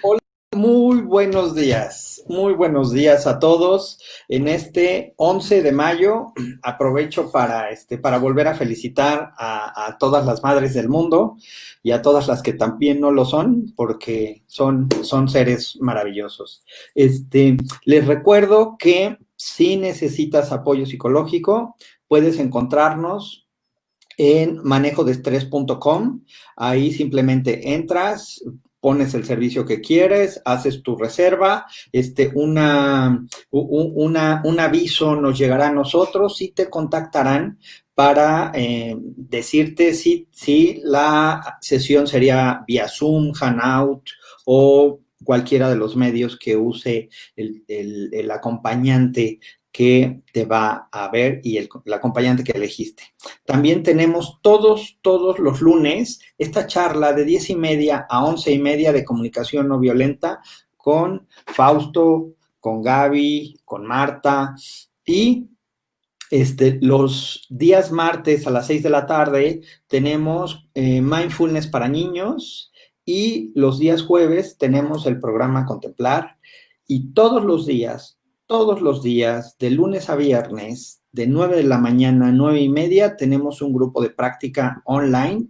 Hola, muy buenos días a todos. En este 11 de mayo aprovecho para volver a felicitar a todas las madres del mundo y a todas las que también no lo son, porque son seres maravillosos. Les recuerdo que si necesitas apoyo psicológico, puedes encontrarnos en manejodestrés.com. Ahí simplemente entras, pones el servicio que quieres, haces tu reserva, un aviso nos llegará a nosotros y te contactarán para decirte si la sesión sería vía Zoom, Hangout o cualquiera de los medios que use el acompañante que te va a ver y el acompañante que elegiste. También tenemos todos los lunes esta charla de 10:30 a 11:30 de comunicación no violenta con Fausto, con Gaby, con Marta y los días martes a las 6 de la tarde tenemos Mindfulness para niños y los días jueves tenemos el programa Contemplar y todos los días, de lunes a viernes, de 9 de la mañana a 9:30, tenemos un grupo de práctica online.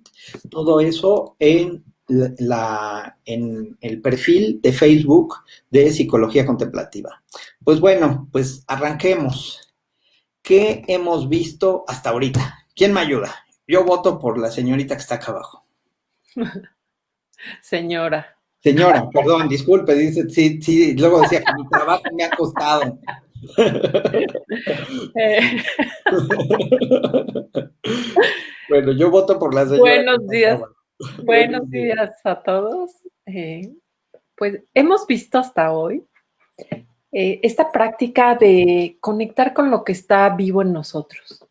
Todo eso en el perfil de Facebook de Psicología Contemplativa. Pues bueno, pues arranquemos. ¿Qué hemos visto hasta ahorita? ¿Quién me ayuda? Yo voto por la señorita que está acá abajo. Señora. Señora, perdón, disculpe, dice, sí, luego decía que mi trabajo me ha costado. Bueno, yo voto por la señora que Buenos está acá días, abajo. buenos días a todos. Pues hemos visto hasta hoy esta práctica de conectar con lo que está vivo en nosotros.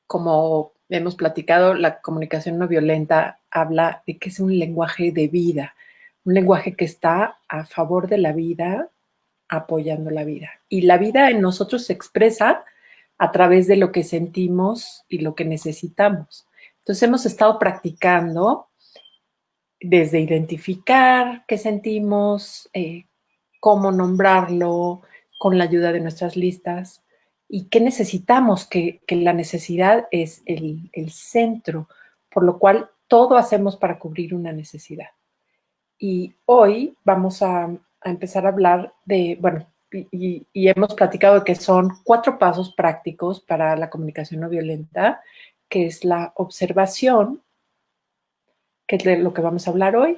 Como hemos platicado, la comunicación no violenta habla de que es un lenguaje de vida, un lenguaje que está a favor de la vida, apoyando la vida. Y la vida en nosotros se expresa a través de lo que sentimos y lo que necesitamos. Entonces hemos estado practicando desde identificar qué sentimos, cómo nombrarlo, con la ayuda de nuestras listas y qué necesitamos, que la necesidad es el centro, por lo cual todo hacemos para cubrir una necesidad. Y hoy vamos a empezar a hablar de, bueno, y hemos platicado de que son 4 pasos prácticos para la comunicación no violenta, que es la observación, que es de lo que vamos a hablar hoy,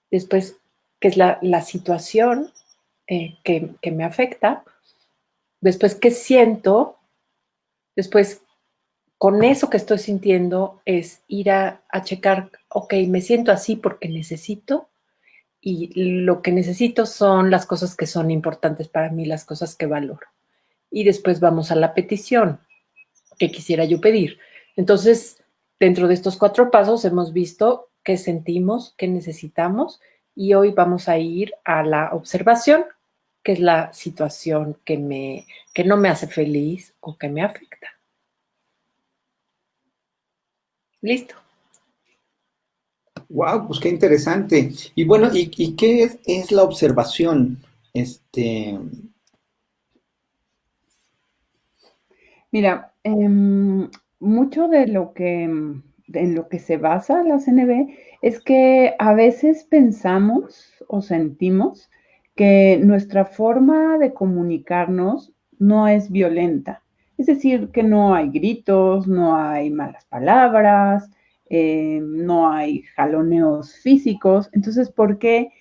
después, que es la situación que me afecta, después, qué siento, después, con eso que estoy sintiendo, es ir a checar, ok, me siento así porque necesito, y lo que necesito son las cosas que son importantes para mí, las cosas que valoro. Y después vamos a la petición que quisiera yo pedir. Entonces, dentro de estos 4 pasos hemos visto qué sentimos, qué necesitamos y hoy vamos a ir a la observación, que es la situación que no me hace feliz o que me afecta. Listo. Wow, pues qué interesante. Y bueno, ¿y qué es la observación? Este, Mira, mucho de en lo que se basa la CNV es que a veces pensamos o sentimos que nuestra forma de comunicarnos no es violenta. Es decir, que no hay gritos, no hay malas palabras, no hay jaloneos físicos. Entonces, ¿por qué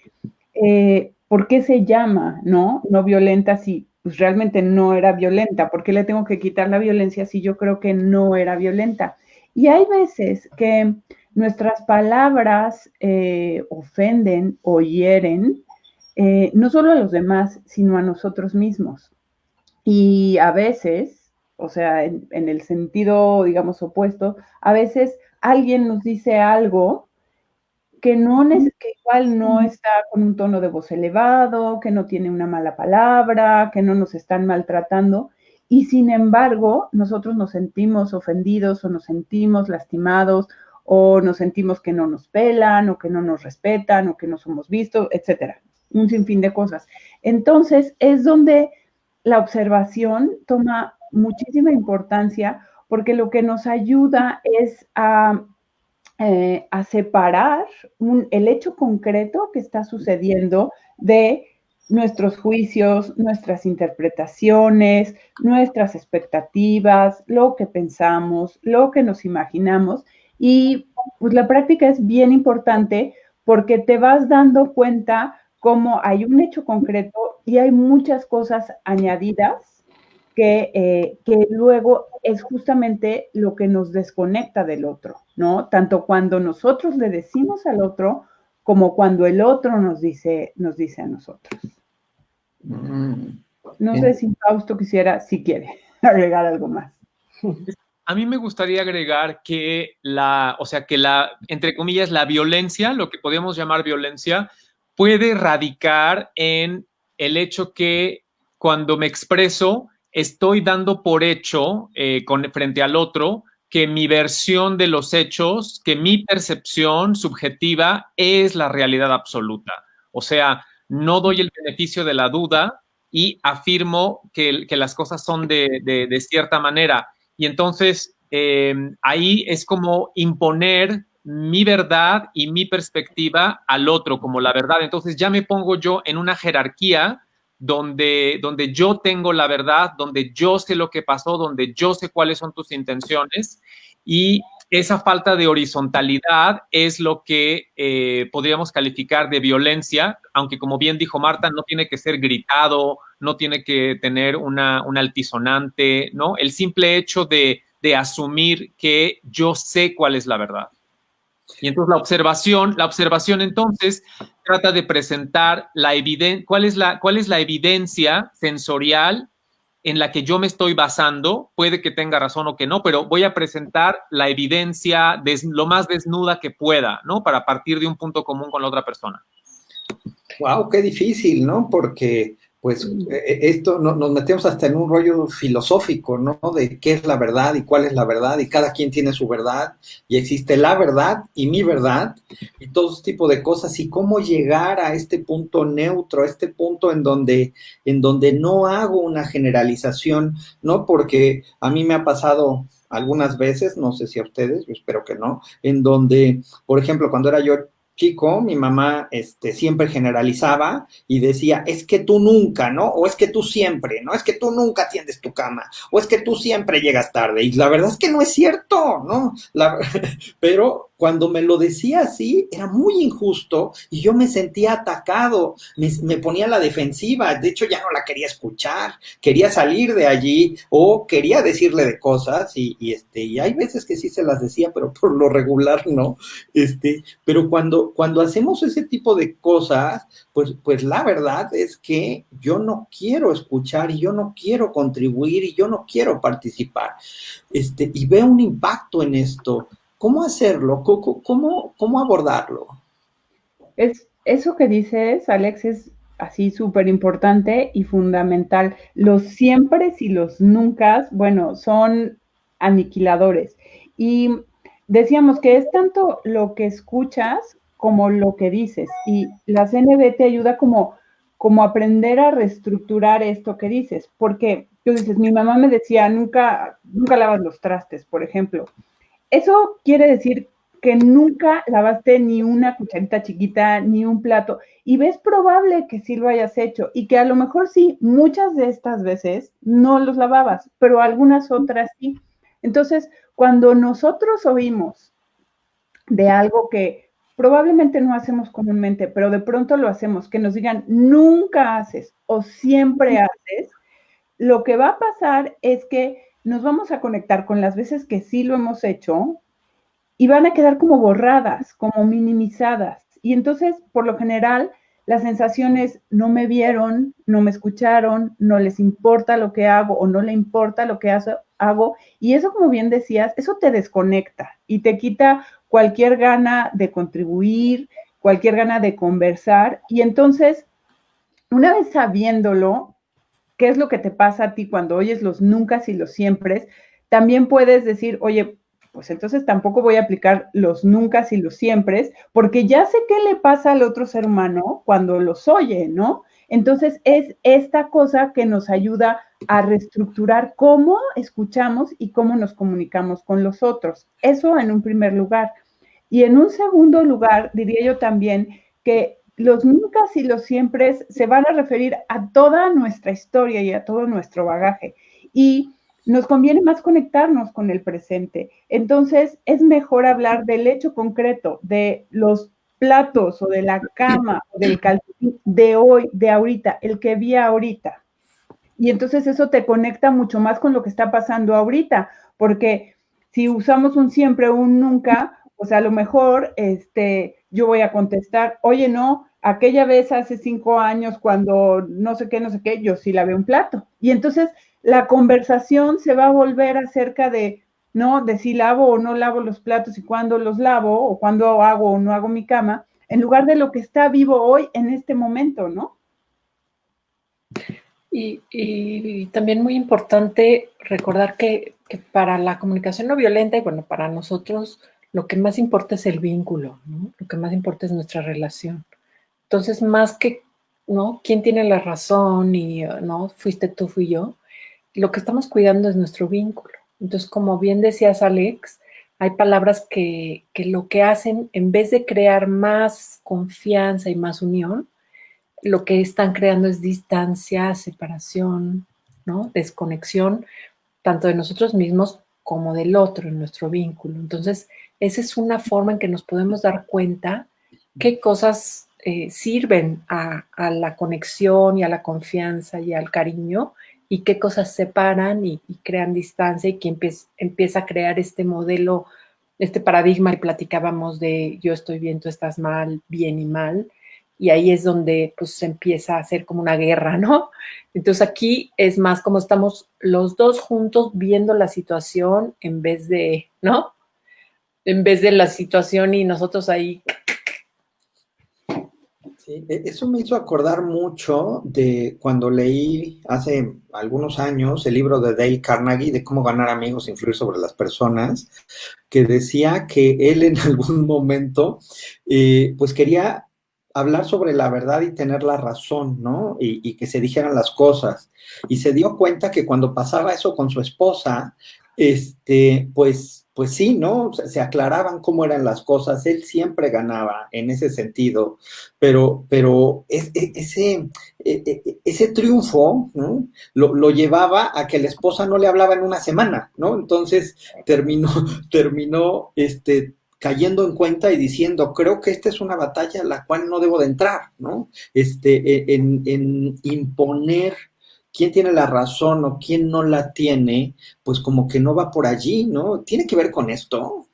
se llama, no violenta si pues, realmente no era violenta? ¿Por qué le tengo que quitar la violencia si yo creo que no era violenta? Y hay veces que nuestras palabras ofenden o hieren no solo a los demás, sino a nosotros mismos. Y a veces, o sea, en el sentido, digamos, opuesto, a veces alguien nos dice algo que igual no está con un tono de voz elevado, que no tiene una mala palabra, que no nos están maltratando, y sin embargo nosotros nos sentimos ofendidos o nos sentimos lastimados o nos sentimos que no nos pelan, o que no nos respetan, o que no somos vistos, etcétera. Un sinfín de cosas. Entonces, es donde la observación toma muchísima importancia, porque lo que nos ayuda es a separar el hecho concreto que está sucediendo de nuestros juicios, nuestras interpretaciones, nuestras expectativas, lo que pensamos, lo que nos imaginamos. Y pues la práctica es bien importante porque te vas dando cuenta cómo hay un hecho concreto y hay muchas cosas añadidas que luego es justamente lo que nos desconecta del otro, ¿no? Tanto cuando nosotros le decimos al otro, como cuando el otro nos dice a nosotros. No sé si Fausto quisiera, si quiere, agregar algo más. A mí me gustaría agregar que entre comillas, la violencia, lo que podemos llamar violencia, puede radicar en el hecho que cuando me expreso, estoy dando por hecho frente al otro que mi versión de los hechos, que mi percepción subjetiva es la realidad absoluta. O sea, no doy el beneficio de la duda y afirmo que las cosas son de cierta manera. Y entonces ahí es como imponer mi verdad y mi perspectiva al otro como la verdad. Entonces ya me pongo yo en una jerarquía donde yo tengo la verdad, donde yo sé lo que pasó, donde yo sé cuáles son tus intenciones, y esa falta de horizontalidad es lo que podríamos calificar de violencia, aunque como bien dijo Marta, no tiene que ser gritado, no tiene que tener una altisonante, ¿no? El simple hecho de asumir que yo sé cuál es la verdad. Y entonces la observación entonces trata de presentar cuál es la evidencia sensorial en la que yo me estoy basando. Puede que tenga razón o que no, pero voy a presentar la evidencia lo más desnuda que pueda, ¿no? Para partir de un punto común con la otra persona. Wow, qué difícil, ¿no? Porque pues esto nos metemos hasta en un rollo filosófico, ¿no? De qué es la verdad y cuál es la verdad, y cada quien tiene su verdad, y existe la verdad y mi verdad, y todo ese tipo de cosas, y cómo llegar a este punto neutro, a este punto en donde no hago una generalización, ¿no? Porque a mí me ha pasado algunas veces, no sé si a ustedes, yo espero que no, en donde, por ejemplo, cuando era yo chico, mi mamá siempre generalizaba y decía, es que tú nunca, ¿no? O es que tú siempre, ¿no? Es que tú nunca tiendes tu cama, o es que tú siempre llegas tarde. Y la verdad es que no es cierto, ¿no? Pero cuando me lo decía así, era muy injusto y yo me sentía atacado, me ponía a la defensiva, de hecho ya no la quería escuchar, quería salir de allí o quería decirle de cosas y hay veces que sí se las decía, pero por lo regular no, pero cuando hacemos ese tipo de cosas, pues la verdad es que yo no quiero escuchar y yo no quiero contribuir y yo no quiero participar, y veo un impacto en esto. ¿Cómo hacerlo? ¿Cómo abordarlo? Eso que dices, Alex, es así súper importante y fundamental. Los siempre y los nunca, bueno, son aniquiladores. Y decíamos que es tanto lo que escuchas como lo que dices. Y la CNB te ayuda como aprender a reestructurar esto que dices. Porque tú dices, mi mamá me decía, nunca lavas los trastes, por ejemplo. Eso quiere decir que nunca lavaste ni una cucharita chiquita, ni un plato, y ves probable que sí lo hayas hecho, y que a lo mejor sí, muchas de estas veces no los lavabas, pero algunas otras sí. Entonces, cuando nosotros oímos de algo que probablemente no hacemos comúnmente, pero de pronto lo hacemos, que nos digan, nunca haces o siempre haces, lo que va a pasar es que nos vamos a conectar con las veces que sí lo hemos hecho y van a quedar como borradas, como minimizadas. Y entonces, por lo general, la sensación es, no me vieron, no me escucharon, no les importa lo que hago o no le importa lo que hago. Y eso, como bien decías, eso te desconecta y te quita cualquier gana de contribuir, cualquier gana de conversar. Y entonces, una vez sabiéndolo, qué es lo que te pasa a ti cuando oyes los nunca y los siempre, también puedes decir, oye, pues entonces tampoco voy a aplicar los nunca y los siempre, porque ya sé qué le pasa al otro ser humano cuando los oye, ¿no? Entonces es esta cosa que nos ayuda a reestructurar cómo escuchamos y cómo nos comunicamos con los otros. Eso en un primer lugar. Y en un segundo lugar, diría yo también que los nunca y los siempre se van a referir a toda nuestra historia y a todo nuestro bagaje. Y nos conviene más conectarnos con el presente. Entonces, es mejor hablar del hecho concreto, de los platos o de la cama o del calcetín de hoy, de ahorita, el que vi ahorita. Y entonces eso te conecta mucho más con lo que está pasando ahorita, porque si usamos un siempre o un nunca, pues a lo mejor yo voy a contestar, oye, no, aquella vez hace 5 años cuando no sé qué, yo sí lavé un plato. Y entonces la conversación se va a volver acerca de, ¿no? De si lavo o no lavo los platos y cuándo los lavo o cuándo hago o no hago mi cama, en lugar de lo que está vivo hoy en este momento, ¿no? Y también muy importante recordar que para la comunicación no violenta, y bueno, para nosotros lo que más importa es el vínculo, ¿no? Lo que más importa es nuestra relación. Entonces, más que, ¿no? ¿Quién tiene la razón? Y, ¿no? Fuiste tú, fui yo. Lo que estamos cuidando es nuestro vínculo. Entonces, como bien decías, Alex, hay palabras que lo que hacen, en vez de crear más confianza y más unión, lo que están creando es distancia, separación, ¿no? Desconexión, tanto de nosotros mismos como del otro, en nuestro vínculo. Entonces, esa es una forma en que nos podemos dar cuenta qué cosas sirven a la conexión y a la confianza y al cariño y qué cosas separan y crean distancia y que empieza a crear este modelo, este paradigma que platicábamos de yo estoy bien, tú estás mal, bien y mal. Y ahí es donde pues se empieza a hacer como una guerra, ¿no? Entonces aquí es más como estamos los dos juntos viendo la situación en vez de, ¿no? En vez de la situación y nosotros ahí. Sí, eso me hizo acordar mucho de cuando leí hace algunos años el libro de Dale Carnegie de cómo ganar amigos e influir sobre las personas, que decía que él en algún momento pues quería hablar sobre la verdad y tener la razón, ¿no? Y que se dijeran las cosas. Y se dio cuenta que cuando pasaba eso con su esposa, pues sí, ¿no? O sea, se aclaraban cómo eran las cosas, él siempre ganaba en ese sentido, pero ese triunfo, ¿no? Lo llevaba a que la esposa no le hablaba en una semana, ¿no? Entonces terminó cayendo en cuenta y diciendo, creo que esta es una batalla a la cual no debo de entrar, ¿no? En imponer quién tiene la razón o quién no la tiene, pues como que no va por allí, ¿no? ¿Tiene que ver con esto?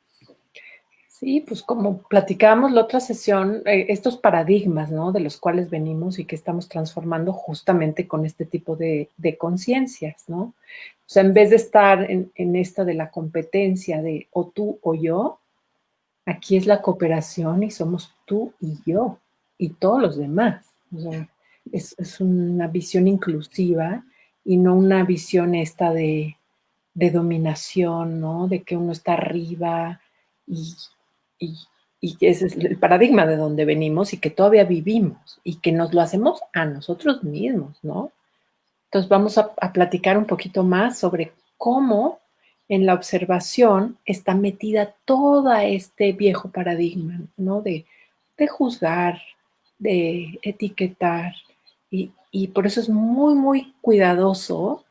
Sí, pues como platicábamos la otra sesión, estos paradigmas, ¿no? De los cuales venimos y que estamos transformando justamente con este tipo de conciencias, ¿no? O sea, en vez de estar en esta de la competencia de o tú o yo, aquí es la cooperación y somos tú y yo y todos los demás. O sea, es una visión inclusiva y no una visión esta de dominación, ¿no? De que uno está arriba y, y, y ese es el paradigma de donde venimos y que todavía vivimos y que nos lo hacemos a nosotros mismos, ¿no? Entonces vamos a platicar un poquito más sobre cómo en la observación está metida todo este viejo paradigma, ¿no? De juzgar, de etiquetar, y por eso es muy, muy cuidadoso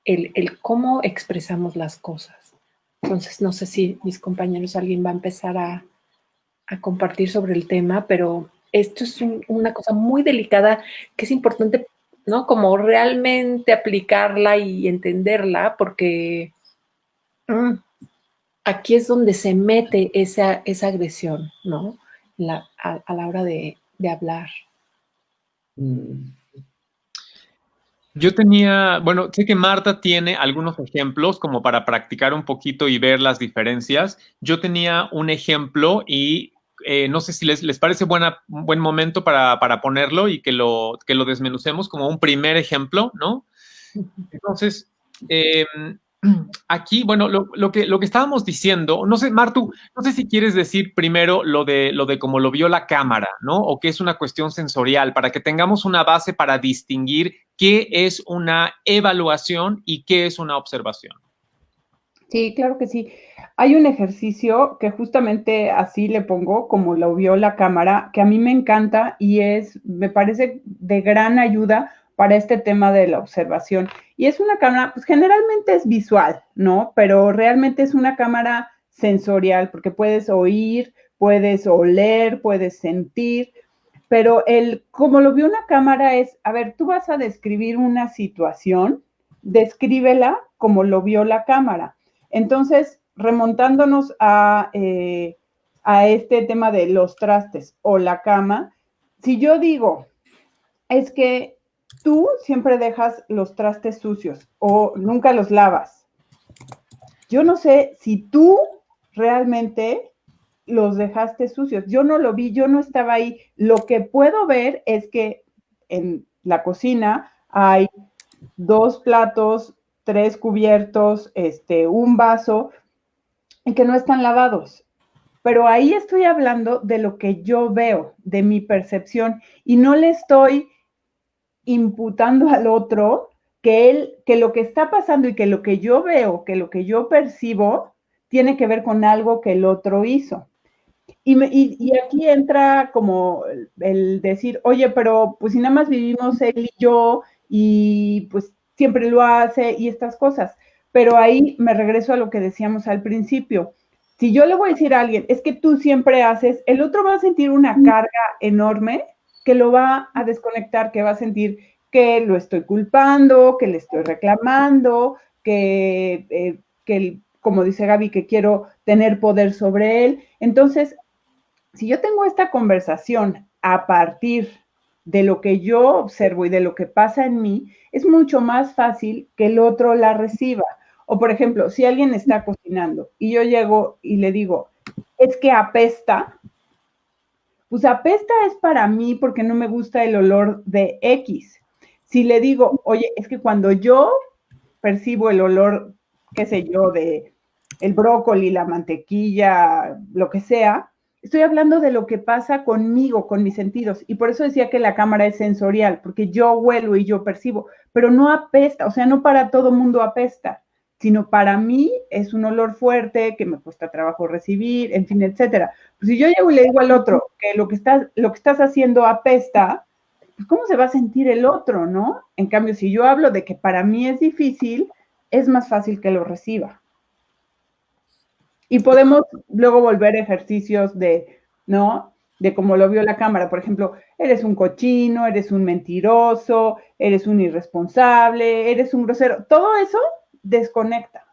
el cómo expresamos las cosas. Entonces, no sé si mis compañeros, alguien va a empezar a compartir sobre el tema, pero esto es una cosa muy delicada que es importante, ¿no? Como realmente aplicarla y entenderla, porque aquí es donde se mete esa agresión, ¿no? A la hora de hablar. Yo tenía, bueno, sé que Marta tiene algunos ejemplos como para practicar un poquito y ver las diferencias. Yo tenía un ejemplo y no sé si les parece un buen momento para ponerlo y que lo desmenucemos como un primer ejemplo, ¿no? Entonces, aquí, bueno, lo que estábamos diciendo, no sé, Martu, no sé si quieres decir primero lo de cómo lo vio la cámara, ¿no? O que es una cuestión sensorial, para que tengamos una base para distinguir qué es una evaluación y qué es una observación. Sí, claro que sí. Hay un ejercicio que justamente así le pongo, como lo vio la cámara, que a mí me encanta y me parece de gran ayuda para este tema de la observación. Y es una cámara, pues generalmente es visual, ¿no? Pero realmente es una cámara sensorial, porque puedes oír, puedes oler, puedes sentir, pero como lo vio una cámara es, a ver, tú vas a describir una situación, descríbela como lo vio la cámara. Entonces, remontándonos a este tema de los trastes o la cama, si yo digo, es que tú siempre dejas los trastes sucios o nunca los lavas, yo no sé si tú realmente los dejaste sucios. Yo no lo vi, yo no estaba ahí. Lo que puedo ver es que en la cocina hay 2 platos, 3 cubiertos, un vaso, y que no están lavados. Pero ahí estoy hablando de lo que yo veo, de mi percepción, y no le estoy imputando al otro que lo que está pasando y que lo que yo veo, que lo que yo percibo, tiene que ver con algo que el otro hizo. Y aquí entra como el decir, oye, pero pues si nada más vivimos él y yo, y pues siempre lo hace y estas cosas. Pero ahí me regreso a lo que decíamos al principio. Si yo le voy a decir a alguien, es que tú siempre haces, el otro va a sentir una carga enorme que lo va a desconectar, que va a sentir que lo estoy culpando, que le estoy reclamando, que como dice Gaby, que quiero tener poder sobre él. Entonces, si yo tengo esta conversación a partir de lo que yo observo y de lo que pasa en mí, es mucho más fácil que el otro la reciba. O, por ejemplo, si alguien está cocinando y yo llego y le digo, es que apesta, pues apesta es para mí porque no me gusta el olor de X. Si le digo, oye, es que cuando yo percibo el olor, qué sé yo, de el brócoli, la mantequilla, lo que sea, estoy hablando de lo que pasa conmigo, con mis sentidos. Y por eso decía que la cámara es sensorial, porque yo huelo y yo percibo, pero no apesta, o sea, no para todo mundo apesta, sino para mí es un olor fuerte que me cuesta trabajo recibir, en fin, etcétera. Pues si yo llego y le digo al otro que lo que estás haciendo apesta, pues ¿cómo se va a sentir el otro, no? En cambio, si yo hablo de que para mí es difícil, es más fácil que lo reciba. Y podemos luego volver ejercicios ¿no? De cómo lo vio la cámara. Por ejemplo, eres un cochino, eres un mentiroso, eres un irresponsable, eres un grosero. Todo eso desconecta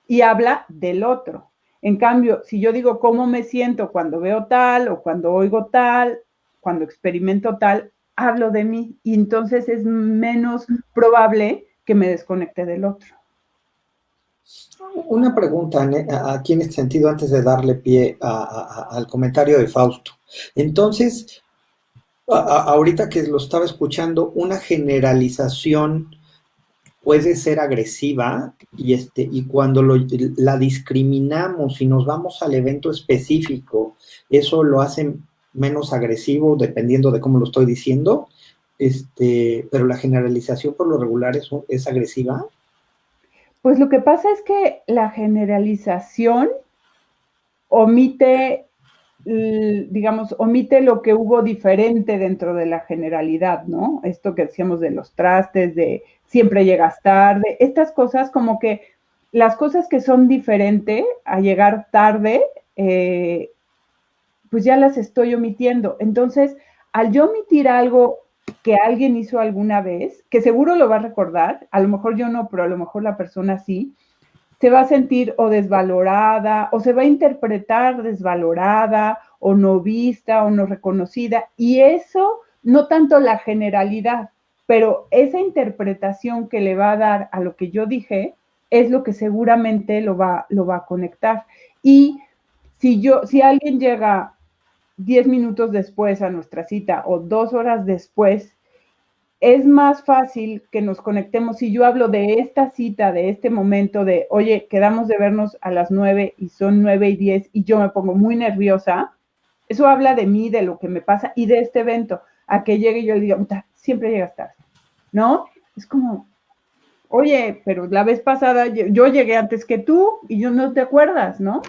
y habla del otro. En cambio, si yo digo cómo me siento cuando veo tal o cuando oigo tal, cuando experimento tal, hablo de mí y entonces es menos probable que me desconecte del otro. Una pregunta aquí en este sentido antes de darle pie al comentario de Fausto. Entonces, ahorita que lo estaba escuchando, una generalización puede ser agresiva y cuando la discriminamos y nos vamos al evento específico, eso lo hace menos agresivo dependiendo de cómo lo estoy diciendo, pero la generalización por lo regular es agresiva. Pues lo que pasa es que la generalización omite, digamos, omite lo que hubo diferente dentro de la generalidad, ¿no? Esto que decíamos de los trastes, de siempre llegas tarde, estas cosas como que las cosas que son diferentes a llegar tarde, pues ya las estoy omitiendo. Entonces, al yo omitir algo que alguien hizo alguna vez, que seguro lo va a recordar, a lo mejor yo no, pero a lo mejor la persona sí, se va a sentir o desvalorada o se va a interpretar desvalorada o no vista o no reconocida. Y eso, no tanto la generalidad, pero esa interpretación que le va a dar a lo que yo dije es lo que seguramente lo va a conectar. Y si alguien llega 10 minutos después a nuestra cita o 2 horas después, es más fácil que nos conectemos si yo hablo de esta cita, de este momento de, oye, quedamos de vernos a las 9 y son 9:10 y yo me pongo muy nerviosa. Eso habla de mí, de lo que me pasa y de este evento. A que llegue y yo le diga, siempre llegas tarde, ¿no? Es como, oye, pero la vez pasada yo llegué antes que tú y yo no te acuerdas, ¿no?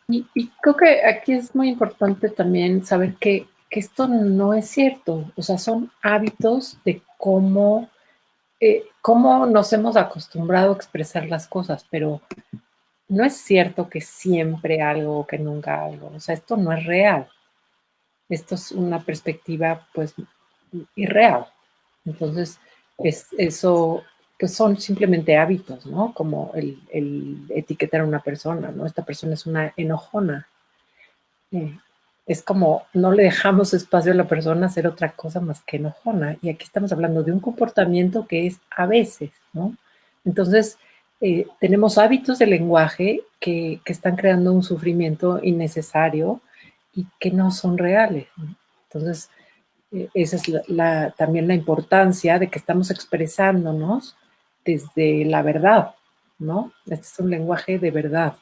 Y creo que aquí es muy importante también saber que esto no es cierto. O sea, son hábitos de cómo nos hemos acostumbrado a expresar las cosas, pero no es cierto que siempre algo o que nunca algo. O sea, esto no es real. Esto es una perspectiva, pues, irreal. Entonces, eso, pues son simplemente hábitos, ¿no? Como el etiquetar a una persona, ¿no? Esta persona es una enojona. Es como no le dejamos espacio a la persona a hacer otra cosa más que enojona. Y aquí estamos hablando de un comportamiento que es a veces, ¿no? Entonces, tenemos hábitos de lenguaje que están creando un sufrimiento innecesario y que no son reales, ¿no? Entonces, esa es también la importancia de que estamos expresándonos desde la verdad, ¿no? Este es un lenguaje de verdad.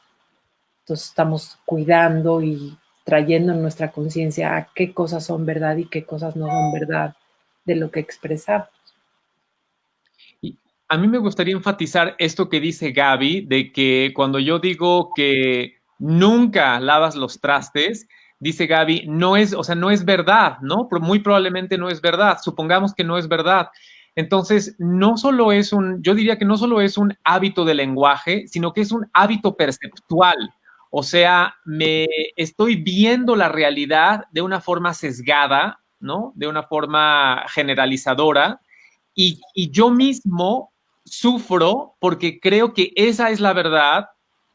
Entonces estamos cuidando y trayendo en nuestra conciencia a qué cosas son verdad y qué cosas no son verdad de lo que expresamos. Y a mí me gustaría enfatizar esto que dice Gaby, de que cuando yo digo que nunca lavas los trastes, dice Gaby, no es, o sea, no es verdad, ¿no? Muy probablemente no es verdad. Supongamos que no es verdad. Entonces, no solo es yo diría que no solo es un hábito de lenguaje, sino que es un hábito perceptual. O sea, me estoy viendo la realidad de una forma sesgada, ¿no? De una forma generalizadora. Y yo mismo sufro porque creo que esa es la verdad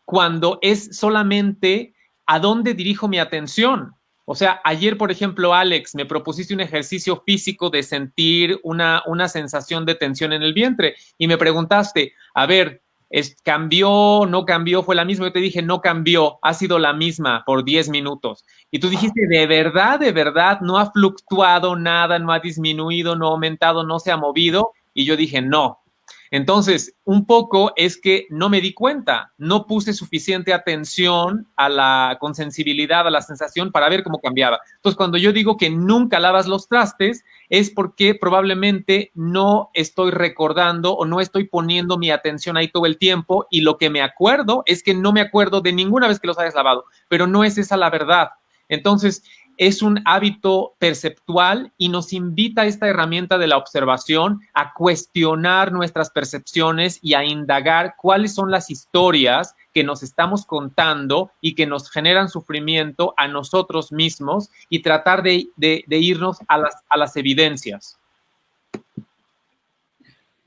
cuando es solamente a dónde dirijo mi atención. O sea, ayer, por ejemplo, Alex, me propusiste un ejercicio físico de sentir una sensación de tensión en el vientre y me preguntaste, a ver, ¿cambió, no cambió, fue la misma? Yo te dije, no cambió, ha sido la misma por 10 minutos. Y tú dijiste, de verdad, no ha fluctuado nada, no ha disminuido, no ha aumentado, no se ha movido. Y yo dije, no. Entonces, un poco es que no me di cuenta, no puse suficiente atención con sensibilidad a la sensación para ver cómo cambiaba. Entonces, cuando yo digo que nunca lavas los trastes, es porque probablemente no estoy recordando o no estoy poniendo mi atención ahí todo el tiempo y lo que me acuerdo es que no me acuerdo de ninguna vez que los hayas lavado, pero no es esa la verdad. Entonces, es un hábito perceptual y nos invita esta herramienta de la observación a cuestionar nuestras percepciones y a indagar cuáles son las historias que nos estamos contando y que nos generan sufrimiento a nosotros mismos y tratar de irnos a las evidencias.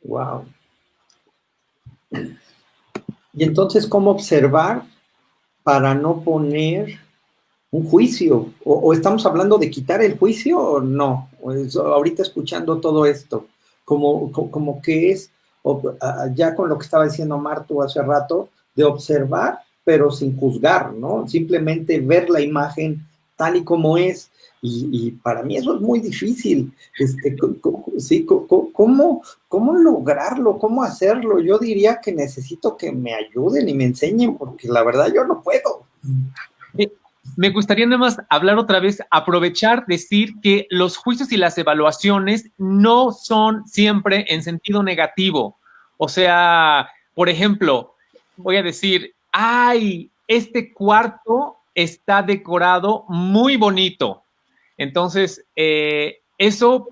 Wow. Y entonces, ¿cómo observar para no poner un juicio? ¿O estamos hablando de quitar el juicio o no? Pues, ahorita escuchando todo esto, como que es, ya con lo que estaba diciendo Martu hace rato, de observar, pero sin juzgar, ¿no? Simplemente ver la imagen tal y como es. Y para mí eso es muy difícil. Sí, ¿cómo lograrlo? ¿Cómo hacerlo? Yo diría que necesito que me ayuden y me enseñen, porque la verdad yo no puedo. Me gustaría nada más hablar otra vez, aprovechar, decir que los juicios y las evaluaciones no son siempre en sentido negativo. O sea, por ejemplo, voy a decir, ay, este cuarto está decorado muy bonito. Entonces, eso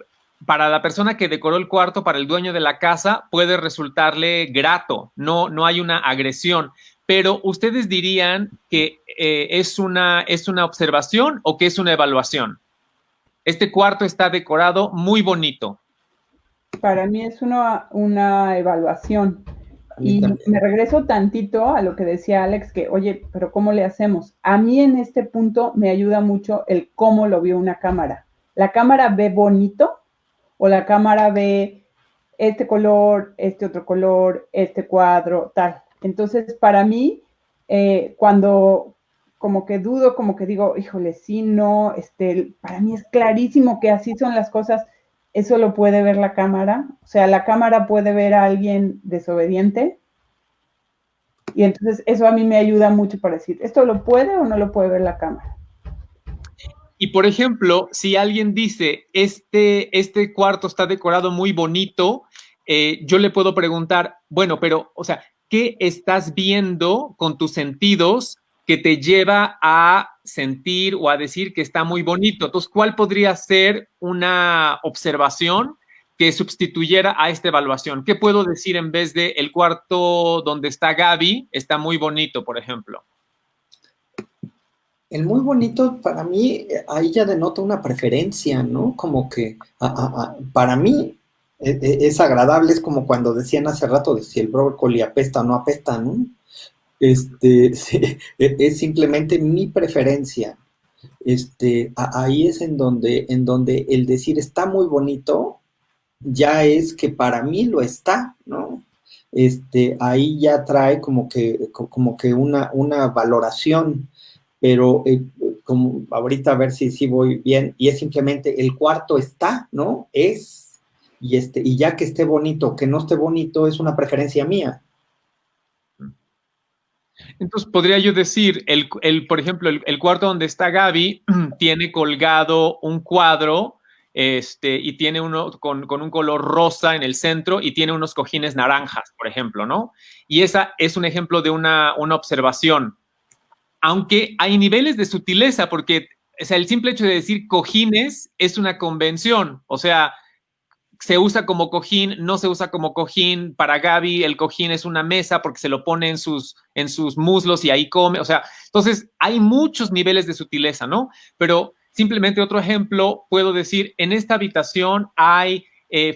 para la persona que decoró el cuarto, para el dueño de la casa, puede resultarle grato, no hay una agresión. Pero ustedes dirían que es una observación o que es una evaluación. Este cuarto está decorado muy bonito. Para mí es una evaluación. Y me regreso tantito a lo que decía Alex, que, oye, pero ¿cómo le hacemos? A mí en este punto me ayuda mucho el cómo lo vio una cámara. ¿La cámara ve bonito o la cámara ve este color, este otro color, este cuadro, tal? Entonces, para mí, cuando como que dudo, como que digo, híjole, sí, no, para mí es clarísimo que así son las cosas, ¿eso lo puede ver la cámara? O sea, la cámara puede ver a alguien desobediente. Y entonces eso a mí me ayuda mucho para decir, ¿esto lo puede o no lo puede ver la cámara? Y por ejemplo, si alguien dice, este cuarto está decorado muy bonito, yo le puedo preguntar, bueno, pero, o sea, ¿qué estás viendo con tus sentidos que te lleva a sentir o a decir que está muy bonito? Entonces, ¿cuál podría ser una observación que sustituyera a esta evaluación? ¿Qué puedo decir en vez de el cuarto donde está Gaby está muy bonito, por ejemplo? El muy bonito, para mí, ahí ya denota una preferencia, ¿no? Como que para mí es agradable, es como cuando decían hace rato de si el brócoli apesta o no apesta, ¿no? Sí, es simplemente mi preferencia. Ahí es en donde el decir está muy bonito ya es que para mí lo está, ¿no? Ahí ya trae como que una valoración, pero como ahorita a ver si voy bien, y es simplemente el cuarto está, ¿no? Y ya que esté bonito, que no esté bonito, es una preferencia mía. Entonces, podría yo decir, por ejemplo, el cuarto donde está Gaby tiene colgado un cuadro y tiene uno con un color rosa en el centro y tiene unos cojines naranjas, por ejemplo, ¿no? Y esa es un ejemplo de una observación. Aunque hay niveles de sutileza, porque o sea, el simple hecho de decir cojines es una convención, o sea, se usa como cojín, no se usa como cojín. Para Gaby el cojín es una mesa porque se lo pone en sus muslos y ahí come. O sea, entonces hay muchos niveles de sutileza, ¿no? Pero simplemente otro ejemplo, puedo decir, en esta habitación hay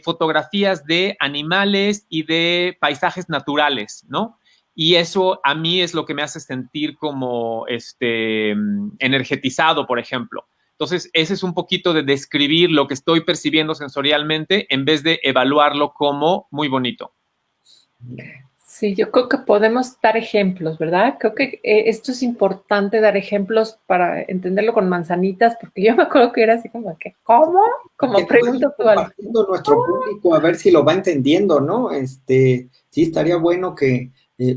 fotografías de animales y de paisajes naturales, ¿no? Y eso a mí es lo que me hace sentir como energetizado, por ejemplo. Entonces, ese es un poquito de describir lo que estoy percibiendo sensorialmente en vez de evaluarlo como muy bonito. Sí, yo creo que podemos dar ejemplos, ¿verdad? Creo que esto es importante, dar ejemplos para entenderlo con manzanitas, porque yo me acuerdo que era así como que, ¿cómo? Como pregunto tú algo. Compartiendo nuestro público a ver si lo va entendiendo, ¿no? Sí, estaría bueno que,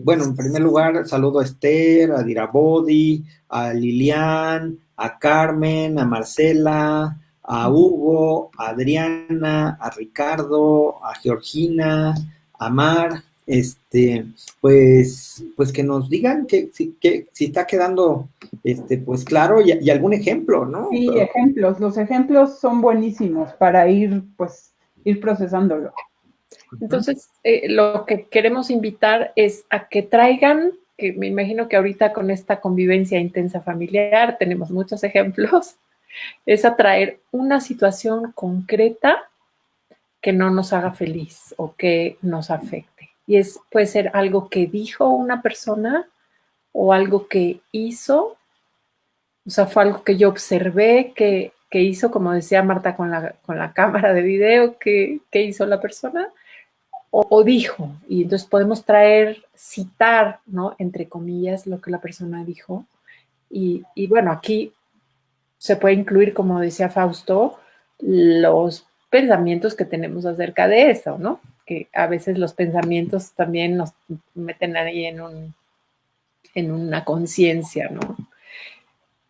bueno, en primer lugar, saludo a Esther, a Dirabodi, a Lilian, a Carmen, a Marcela, a Hugo, a Adriana, a Ricardo, a Georgina, a Mar, pues que nos digan que si está quedando, pues claro, y algún ejemplo, ¿no? Sí, ejemplos. Los ejemplos son buenísimos para ir procesándolo. Entonces, lo que queremos invitar es a que traigan, que me imagino que ahorita con esta convivencia intensa familiar tenemos muchos ejemplos, es a traer una situación concreta que no nos haga feliz o que nos afecte. Y puede ser algo que dijo una persona o algo que hizo, o sea, fue algo que yo observé que hizo, como decía Marta con la cámara de video, que hizo la persona, o dijo. Y entonces podemos citar, ¿no? Entre comillas, lo que la persona dijo. Y bueno, aquí se puede incluir, como decía Fausto, los pensamientos que tenemos acerca de eso, ¿no? Que a veces los pensamientos también nos meten ahí en una conciencia, ¿no?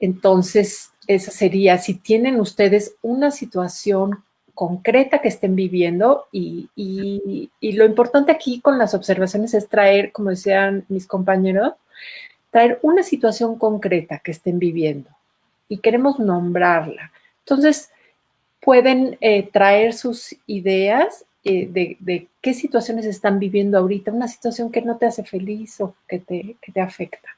Entonces, esa sería, si tienen ustedes una situación concreta que estén viviendo y lo importante aquí con las observaciones es traer, como decían mis compañeros, traer una situación concreta que estén viviendo y queremos nombrarla. Entonces, pueden traer sus ideas de qué situaciones están viviendo ahorita, una situación que no te hace feliz o que te afecta.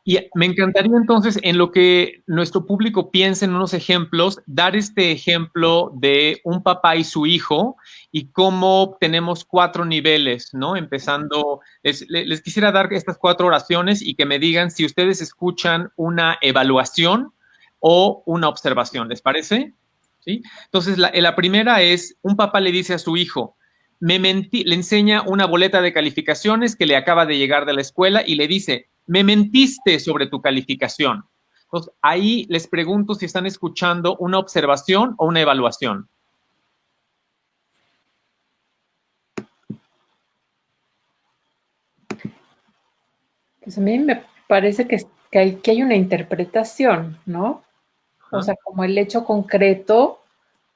Y me encantaría entonces, en lo que nuestro público piense en unos ejemplos, dar este ejemplo de un papá y su hijo y cómo tenemos 4 niveles, ¿no? Empezando, les quisiera dar estas 4 oraciones y que me digan si ustedes escuchan una evaluación o una observación, ¿les parece? ¿Sí? Entonces, la primera es, un papá le dice a su hijo, le enseña una boleta de calificaciones que le acaba de llegar de la escuela y le dice, me mentiste sobre tu calificación. Entonces, ahí les pregunto si están escuchando una observación o una evaluación. Pues a mí me parece que hay una interpretación, ¿no? O sea, como el hecho concreto,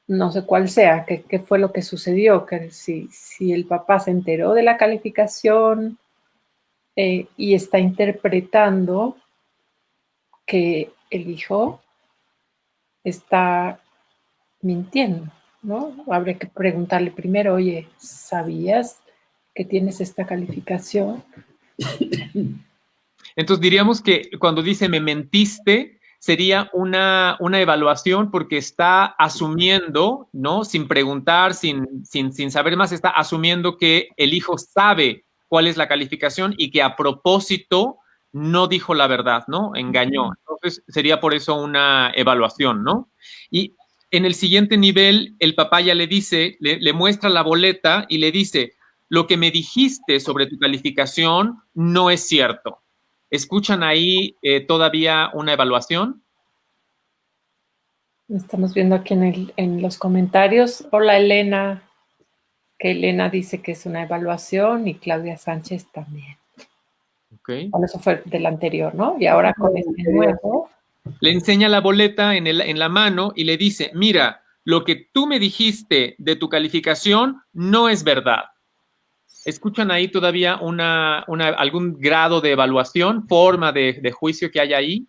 no sé cuál sea, qué fue lo que sucedió, que si el papá se enteró de la calificación y está interpretando que el hijo está mintiendo, ¿no? Habría que preguntarle primero, oye, ¿sabías que tienes esta calificación? Entonces diríamos que cuando dice me mentiste, sería una evaluación porque está asumiendo, ¿no? Sin preguntar, sin saber más, está asumiendo que el hijo sabe cuál es la calificación y que a propósito no dijo la verdad, ¿no? Engañó. Entonces sería por eso una evaluación, ¿no? Y en el siguiente nivel, el papá ya le dice, le muestra la boleta y le dice, lo que me dijiste sobre tu calificación no es cierto. ¿Escuchan ahí todavía una evaluación? Estamos viendo aquí en los comentarios. Hola, Elena. Que Elena dice que es una evaluación y Claudia Sánchez también. Okay. Bueno, eso fue del anterior, ¿no? Y ahora con este nuevo. Le enseña la boleta en la mano y le dice, mira, lo que tú me dijiste de tu calificación no es verdad. ¿Escuchan ahí todavía algún grado de evaluación, forma de juicio que hay ahí?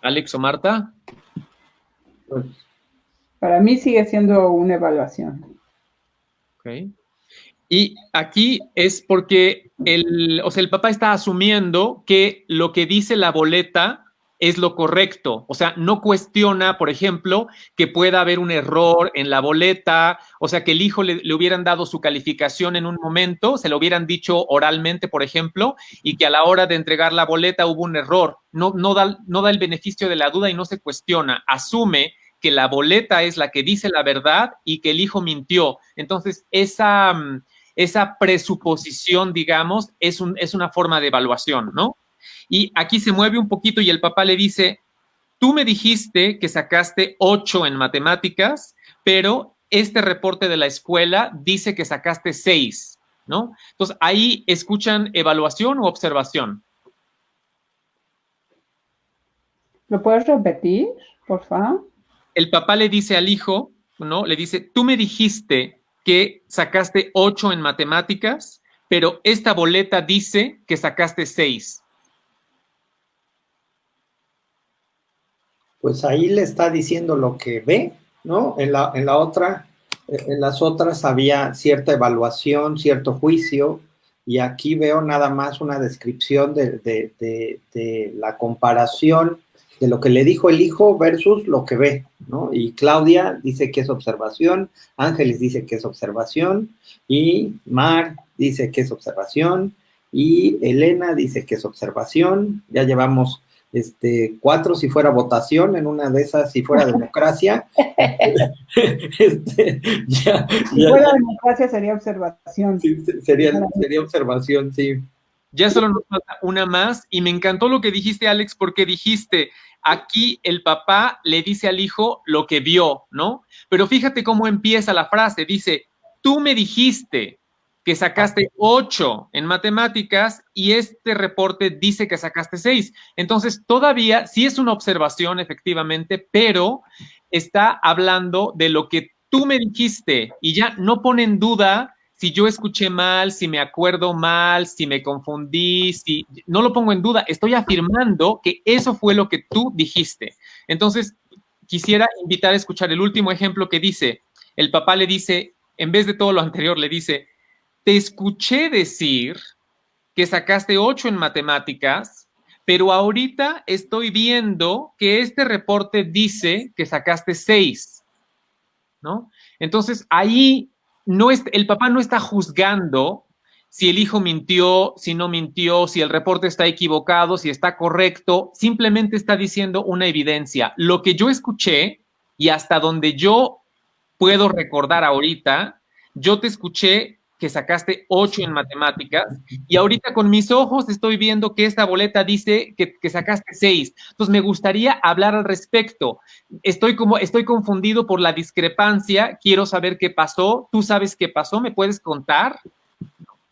¿Alex o Marta? Pues, para mí sigue siendo una evaluación. Ok. Y aquí es porque el papá está asumiendo que lo que dice la boleta es lo correcto. O sea, no cuestiona, por ejemplo, que pueda haber un error en la boleta, o sea, que el hijo le hubieran dado su calificación en un momento, se lo hubieran dicho oralmente, por ejemplo, y que a la hora de entregar la boleta hubo un error. No da el beneficio de la duda y no se cuestiona. Asume que la boleta es la que dice la verdad y que el hijo mintió. Entonces, esa presuposición, digamos, es una forma de evaluación, ¿no? Y aquí se mueve un poquito y el papá le dice, tú me dijiste que sacaste 8 en matemáticas, pero este reporte de la escuela dice que sacaste 6, ¿no? Entonces, ahí escuchan evaluación o observación. ¿Lo puedes repetir, por favor? El papá le dice al hijo, ¿no? Le dice, tú me dijiste que sacaste 8 en matemáticas, pero esta boleta dice que sacaste 6. Pues ahí le está diciendo lo que ve, ¿no? En las otras había cierta evaluación, cierto juicio, y aquí veo nada más una descripción de la comparación de lo que le dijo el hijo versus lo que ve, ¿no? Y Claudia dice que es observación, Ángeles dice que es observación, y Mar dice que es observación, y Elena dice que es observación. Ya llevamos 4 si fuera votación, en una de esas si fuera democracia. Si fuera democracia sería observación. Sí, sería observación, sí. Ya solo nos falta una más y me encantó lo que dijiste, Alex, porque dijiste, aquí el papá le dice al hijo lo que vio, ¿no? Pero fíjate cómo empieza la frase, dice, tú me dijiste que sacaste 8 en matemáticas y este reporte dice que sacaste 6. Entonces, todavía sí es una observación, efectivamente, pero está hablando de lo que tú me dijiste y ya no pone en duda si yo escuché mal, si me acuerdo mal, si me confundí, si no lo pongo en duda, estoy afirmando que eso fue lo que tú dijiste. Entonces, quisiera invitar a escuchar el último ejemplo que dice, el papá le dice, en vez de todo lo anterior, le dice, te escuché decir que sacaste 8 en matemáticas, pero ahorita estoy viendo que este reporte dice que sacaste 6, ¿no? Entonces, ahí el papá no está juzgando si el hijo mintió, si no mintió, si el reporte está equivocado, si está correcto, simplemente está diciendo una evidencia. Lo que yo escuché y hasta donde yo puedo recordar ahorita, yo te escuché que sacaste 8 en matemáticas y ahorita con mis ojos estoy viendo que esta boleta dice que sacaste 6. Entonces me gustaría hablar al respecto. Estoy confundido por la discrepancia, quiero saber qué pasó. ¿Tú sabes qué pasó? ¿Me puedes contar?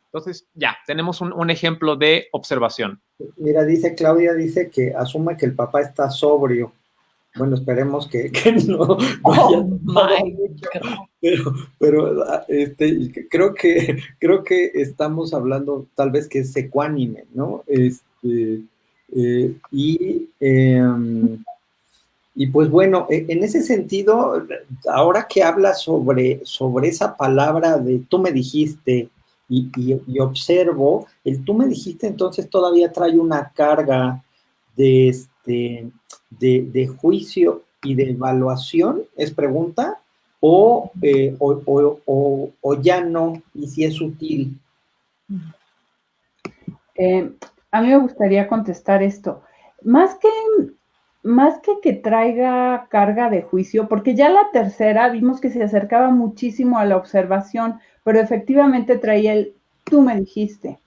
Entonces, ya, tenemos un ejemplo de observación. Mira, Claudia dice que asume que el papá está sobrio. Bueno, esperemos que no haya mucho, pero creo que estamos hablando tal vez que es ecuánime, ¿no? Y pues bueno, en ese sentido, ahora que hablas sobre esa palabra de tú me dijiste y observo, el tú me dijiste entonces todavía trae una carga de, de juicio y de evaluación, ¿es pregunta? O ya no, y si es sutil. A mí me gustaría contestar esto. Más que traiga carga de juicio, porque ya la tercera vimos que se acercaba muchísimo a la observación, pero efectivamente traía el tú me dijiste.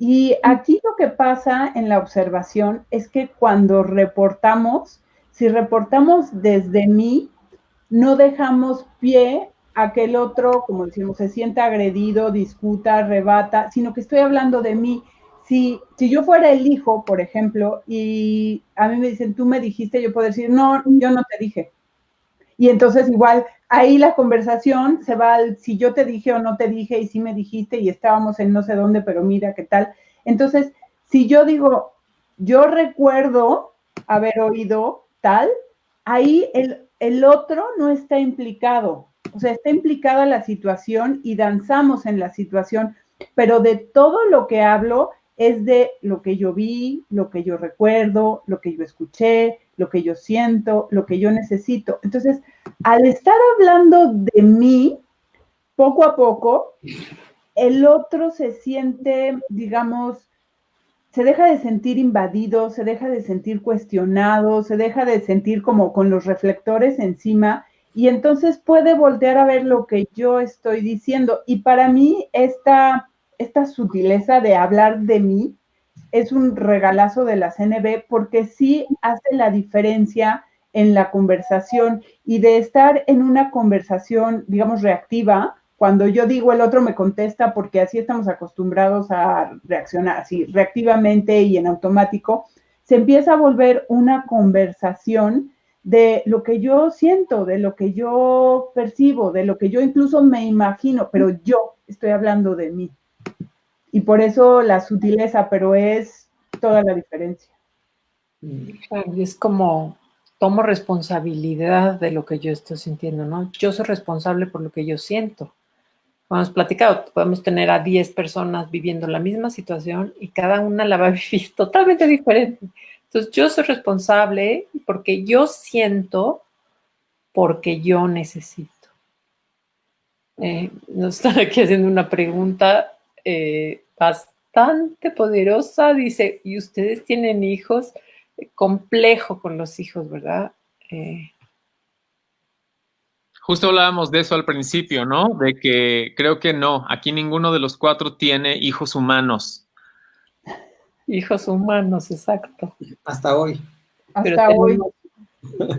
Y aquí lo que pasa en la observación es que cuando reportamos, si reportamos desde mí, no dejamos pie a que el otro, como decimos, se sienta agredido, discuta, rebata, sino que estoy hablando de mí. Si yo fuera el hijo, por ejemplo, y a mí me dicen, tú me dijiste, yo puedo decir, no, yo no te dije. Y entonces igual ahí la conversación se va al si yo te dije o no te dije y si me dijiste y estábamos en no sé dónde, pero mira qué tal. Entonces, si yo digo, yo recuerdo haber oído tal, ahí el otro no está implicado. O sea, está implicada la situación y danzamos en la situación, pero de todo lo que hablo es de lo que yo vi, lo que yo recuerdo, lo que yo escuché, lo que yo siento, lo que yo necesito. Entonces, al estar hablando de mí, poco a poco, el otro se siente, digamos, se deja de sentir invadido, se deja de sentir cuestionado, se deja de sentir como con los reflectores encima y entonces puede voltear a ver lo que yo estoy diciendo. Y para mí esta sutileza de hablar de mí es un regalazo de la CNB porque sí hace la diferencia en la conversación y de estar en una conversación, digamos, reactiva. Cuando yo digo, el otro me contesta porque así estamos acostumbrados a reaccionar, así reactivamente y en automático, se empieza a volver una conversación de lo que yo siento, de lo que yo percibo, de lo que yo incluso me imagino, pero yo estoy hablando de mí. Y por eso la sutileza, pero es toda la diferencia. Claro, y es como tomo responsabilidad de lo que yo estoy sintiendo, ¿no? Yo soy responsable por lo que yo siento. Como hemos platicado, podemos tener a 10 personas viviendo la misma situación y cada una la va a vivir totalmente diferente. Entonces, yo soy responsable porque yo siento, porque yo necesito. Nos están aquí haciendo una pregunta bastante poderosa. Dice, ¿y ustedes tienen hijos? Complejo con los hijos, ¿verdad? Justo hablábamos de eso al principio, ¿no? De que creo que no, aquí ninguno de los 4 tiene hijos humanos. Hijos humanos, exacto. Hasta hoy. Hasta hoy.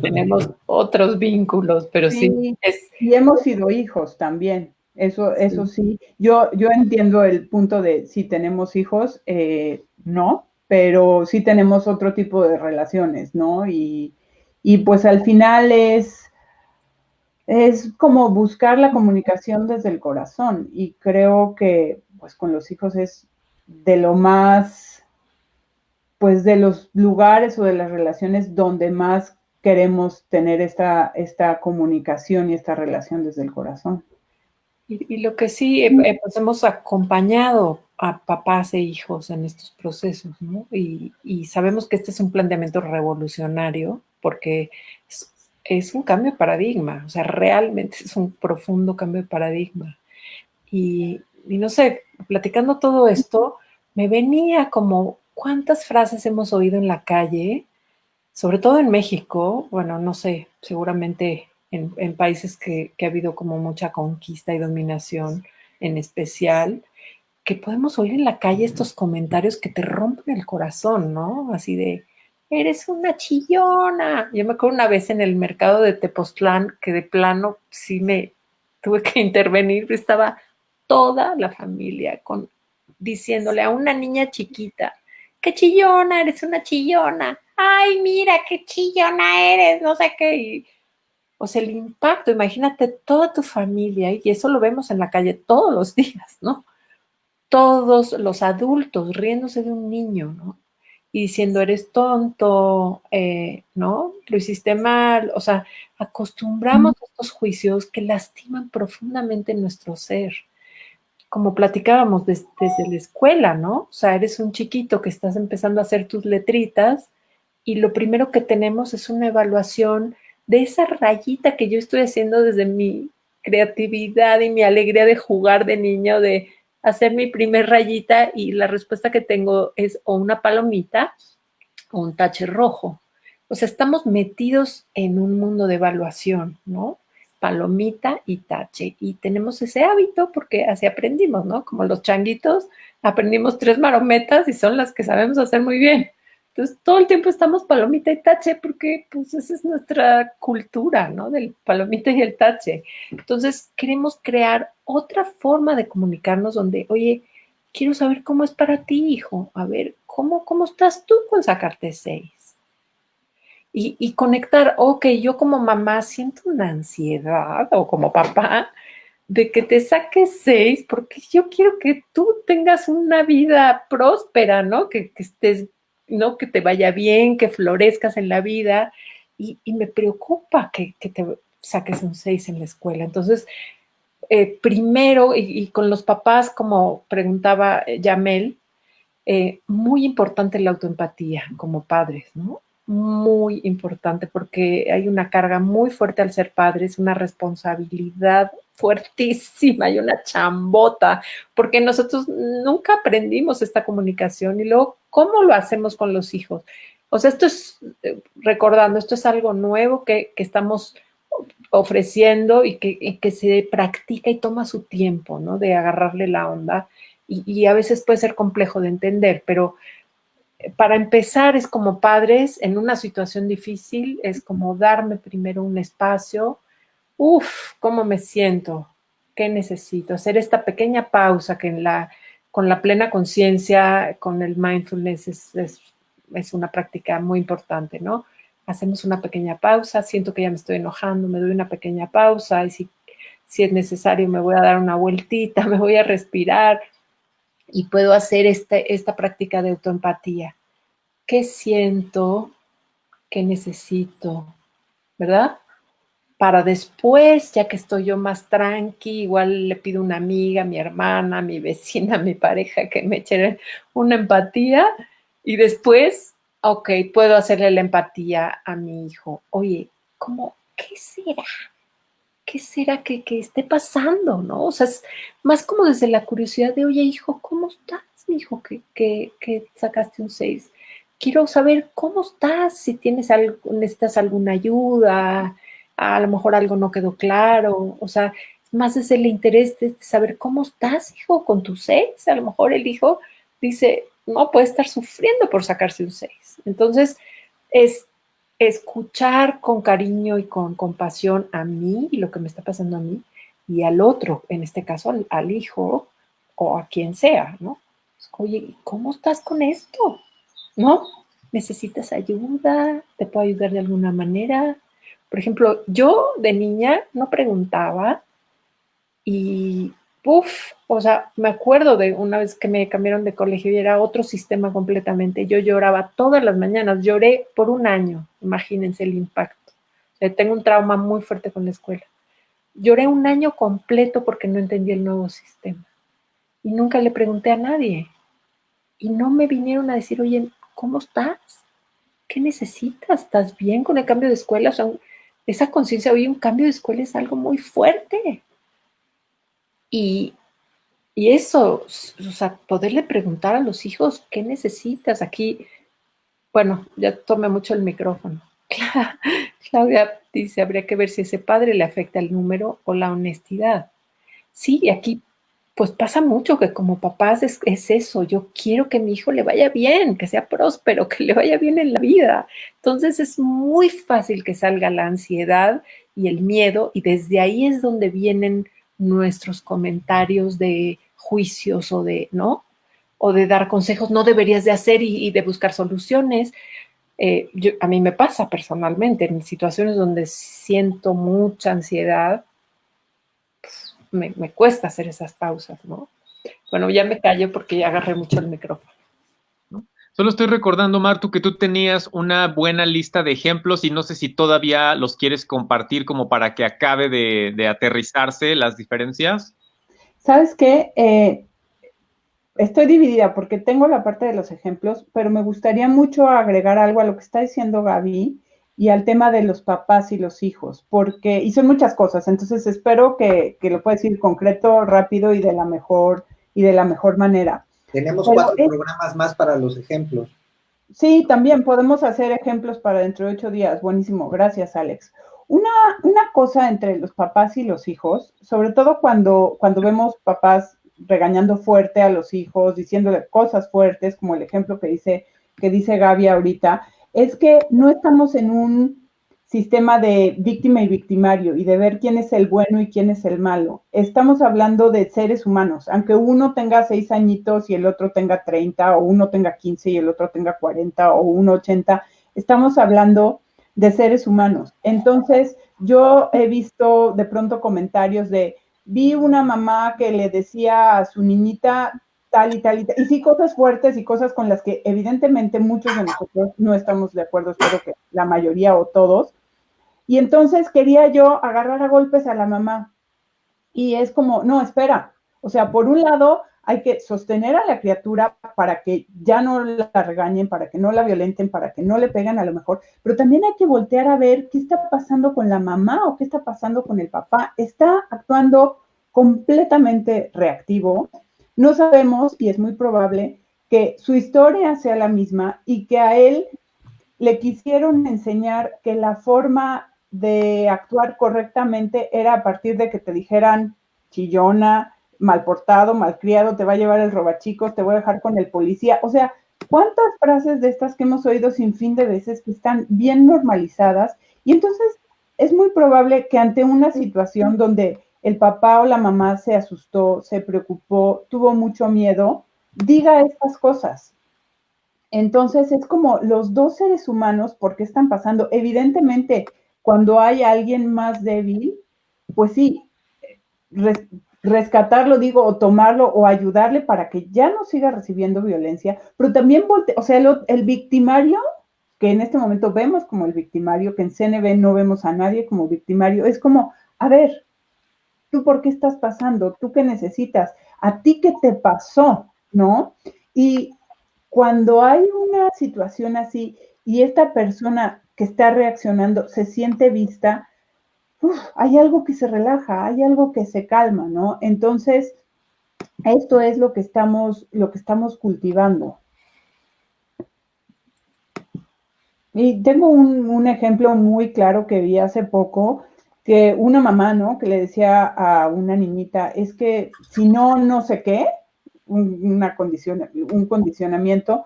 Tenemos otros vínculos, pero sí. Y hemos sido hijos también. Eso sí. Yo entiendo el punto de si tenemos hijos, no, pero sí tenemos otro tipo de relaciones, ¿no? Y pues al final es como buscar la comunicación desde el corazón. Y creo que pues con los hijos es de lo más, pues de los lugares o de las relaciones donde más queremos tener esta comunicación y esta relación desde el corazón. Y lo que sí, pues hemos acompañado a papás e hijos en estos procesos, ¿no? Y sabemos que este es un planteamiento revolucionario porque es un cambio de paradigma, o sea, realmente es un profundo cambio de paradigma. Y no sé, platicando todo esto, me venía como cuántas frases hemos oído en la calle, sobre todo en México, bueno, no sé, seguramente en países que ha habido como mucha conquista y dominación, en especial, que podemos oír en la calle estos comentarios que te rompen el corazón, ¿no? Así de, eres una chillona. Yo me acuerdo una vez en el mercado de Tepoztlán que de plano sí me tuve que intervenir, estaba toda la familia diciéndole a una niña chiquita, qué chillona, eres una chillona. Ay, mira, qué chillona eres, no sé qué. O sea, el impacto, imagínate toda tu familia, y eso lo vemos en la calle todos los días, ¿no? Todos los adultos riéndose de un niño, ¿no? Y diciendo, eres tonto, ¿no? Lo hiciste mal. O sea, acostumbramos a estos juicios que lastiman profundamente nuestro ser. Como platicábamos desde la escuela, ¿no? O sea, eres un chiquito que estás empezando a hacer tus letritas y lo primero que tenemos es una evaluación de esa rayita que yo estoy haciendo desde mi creatividad y mi alegría de jugar de niño, de hacer mi primer rayita, y la respuesta que tengo es o una palomita o un tache rojo. O sea, estamos metidos en un mundo de evaluación, ¿no? Palomita y tache. Y tenemos ese hábito porque así aprendimos, ¿no? Como los changuitos, aprendimos 3 marometas y son las que sabemos hacer muy bien. Entonces, todo el tiempo estamos palomita y tache porque, pues, esa es nuestra cultura, ¿no? Del palomita y el tache. Entonces, queremos crear otra forma de comunicarnos donde, oye, quiero saber cómo es para ti, hijo. A ver, ¿cómo estás tú con sacarte 6? Y conectar, ok, yo como mamá siento una ansiedad, o como papá, de que te saques 6, porque yo quiero que tú tengas una vida próspera, ¿no? Que estés, ¿no? Que te vaya bien, que florezcas en la vida, y me preocupa que te saques un 6 en la escuela. Entonces, primero, y con los papás, como preguntaba Yamel, muy importante la autoempatía como padres, ¿no? Muy importante porque hay una carga muy fuerte al ser padres, una responsabilidad fuertísima y una chambota, porque nosotros nunca aprendimos esta comunicación y luego, ¿cómo lo hacemos con los hijos? O sea, esto es, recordando, esto es algo nuevo que estamos ofreciendo y que se practica y toma su tiempo, ¿no? De agarrarle la onda y a veces puede ser complejo de entender, pero para empezar es como padres en una situación difícil, es como darme primero un espacio. Uf, ¿cómo me siento? ¿Qué necesito? Hacer esta pequeña pausa que con la plena conciencia, con el mindfulness es una práctica muy importante, ¿no? Hacemos una pequeña pausa, siento que ya me estoy enojando, me doy una pequeña pausa y si es necesario me voy a dar una vueltita, me voy a respirar y puedo hacer esta práctica de autoempatía. ¿Qué siento? ¿Qué necesito? ¿Verdad? Para después, ya que estoy yo más tranqui, igual le pido a una amiga, a mi hermana, a mi vecina, a mi pareja que me echen una empatía y después, ok, puedo hacerle la empatía a mi hijo. Oye, ¿qué será? ¿Qué será que esté pasando, no? O sea, es más como desde la curiosidad de, oye, hijo, ¿cómo estás, mi hijo, que sacaste un 6? Quiero saber cómo estás, si necesitas alguna ayuda, a lo mejor algo no quedó claro, o sea, más desde el interés de saber cómo estás, hijo, con tu 6. A lo mejor el hijo dice, no, puede estar sufriendo por sacarse un 6. Entonces, es escuchar con cariño y con compasión a mí y lo que me está pasando a mí y al otro, en este caso al hijo o a quien sea, ¿no? Oye, ¿cómo estás con esto? ¿No? ¿Necesitas ayuda? ¿Te puedo ayudar de alguna manera? Por ejemplo, yo de niña no preguntaba y, o sea, me acuerdo de una vez que me cambiaron de colegio y era otro sistema completamente. Yo lloraba todas las mañanas, lloré por un año, imagínense el impacto. Tengo un trauma muy fuerte con la escuela. Lloré un año completo porque no entendía el nuevo sistema. Y nunca le pregunté a nadie. Y no me vinieron a decir, oye, ¿cómo estás? ¿Qué necesitas? ¿Estás bien con el cambio de escuela? O sea, esa conciencia, oye, un cambio de escuela es algo muy fuerte. Y eso, o sea, poderle preguntar a los hijos, ¿qué necesitas? Aquí, bueno, ya tomé mucho el micrófono. Claudia dice, habría que ver si ese padre le afecta el número o la honestidad. Sí, y aquí pues pasa mucho que como papás es eso, yo quiero que mi hijo le vaya bien, que sea próspero, que le vaya bien en la vida. Entonces es muy fácil que salga la ansiedad y el miedo y desde ahí es donde vienen nuestros comentarios de juicios o de, ¿no? O de dar consejos, no deberías de hacer y de buscar soluciones. A mí me pasa personalmente en situaciones donde siento mucha ansiedad, me cuesta hacer esas pausas, ¿no? Bueno, ya me callo porque ya agarré mucho el micrófono. Solo estoy recordando, Martu, que tú tenías una buena lista de ejemplos y no sé si todavía los quieres compartir como para que acabe de aterrizarse las diferencias. ¿Sabes qué? Estoy dividida porque tengo la parte de los ejemplos, pero me gustaría mucho agregar algo a lo que está diciendo Gaby y al tema de los papás y los hijos, porque, y son muchas cosas, entonces espero que lo pueda decir concreto, rápido y de la mejor manera. Tenemos Pero 4 programas más para los ejemplos. sí, también podemos hacer ejemplos para dentro de 8 días. Buenísimo, gracias, Alex. Una, una cosa entre los papás y los hijos, sobre todo cuando vemos papás regañando fuerte a los hijos, diciéndole cosas fuertes, como el ejemplo que dice Gaby ahorita, es que no estamos en un sistema de víctima y victimario y de ver quién es el bueno y quién es el malo. Estamos hablando de seres humanos, aunque uno tenga 6 añitos y el otro tenga 30, o uno tenga 15 y el otro tenga 40, o uno 80, estamos hablando de seres humanos. Entonces, yo he visto de pronto comentarios vi una mamá que le decía a su niñita tal y tal y tal, y sí, cosas fuertes y cosas con las que evidentemente muchos de nosotros no estamos de acuerdo, espero que la mayoría o todos, y entonces quería yo agarrar a golpes a la mamá. Y es como, no, espera. O sea, por un lado, hay que sostener a la criatura para que ya no la regañen, para que no la violenten, para que no le peguen a lo mejor, pero también hay que voltear a ver qué está pasando con la mamá o qué está pasando con el papá. Está actuando completamente reactivo. No sabemos, y es muy probable, que su historia sea la misma y que a él le quisieron enseñar que la forma de actuar correctamente era a partir de que te dijeran chillona, mal portado, malcriado, te va a llevar el robachicos, te voy a dejar con el policía. O sea, ¿cuántas frases de estas que hemos oído sin fin de veces que están bien normalizadas? Y entonces es muy probable que ante una situación donde el papá o la mamá se asustó, se preocupó, tuvo mucho miedo, diga estas cosas. Entonces es como los dos seres humanos, ¿por qué están pasando? Evidentemente, cuando hay alguien más débil, pues sí, rescatarlo, digo, o tomarlo o ayudarle para que ya no siga recibiendo violencia, pero también, o sea, el victimario, que en este momento vemos como el victimario, que en CNB no vemos a nadie como victimario, es como, a ver, ¿tú por qué estás pasando? ¿Tú qué necesitas? ¿A ti qué te pasó? ¿No? Y cuando hay una situación así y esta persona que está reaccionando se siente vista, hay algo que se relaja, hay algo que se calma, ¿no? Entonces, esto es lo que estamos cultivando. Y tengo un ejemplo muy claro que vi hace poco, que una mamá, ¿no? Que le decía a una niñita, es que si no, no sé qué, un condicionamiento,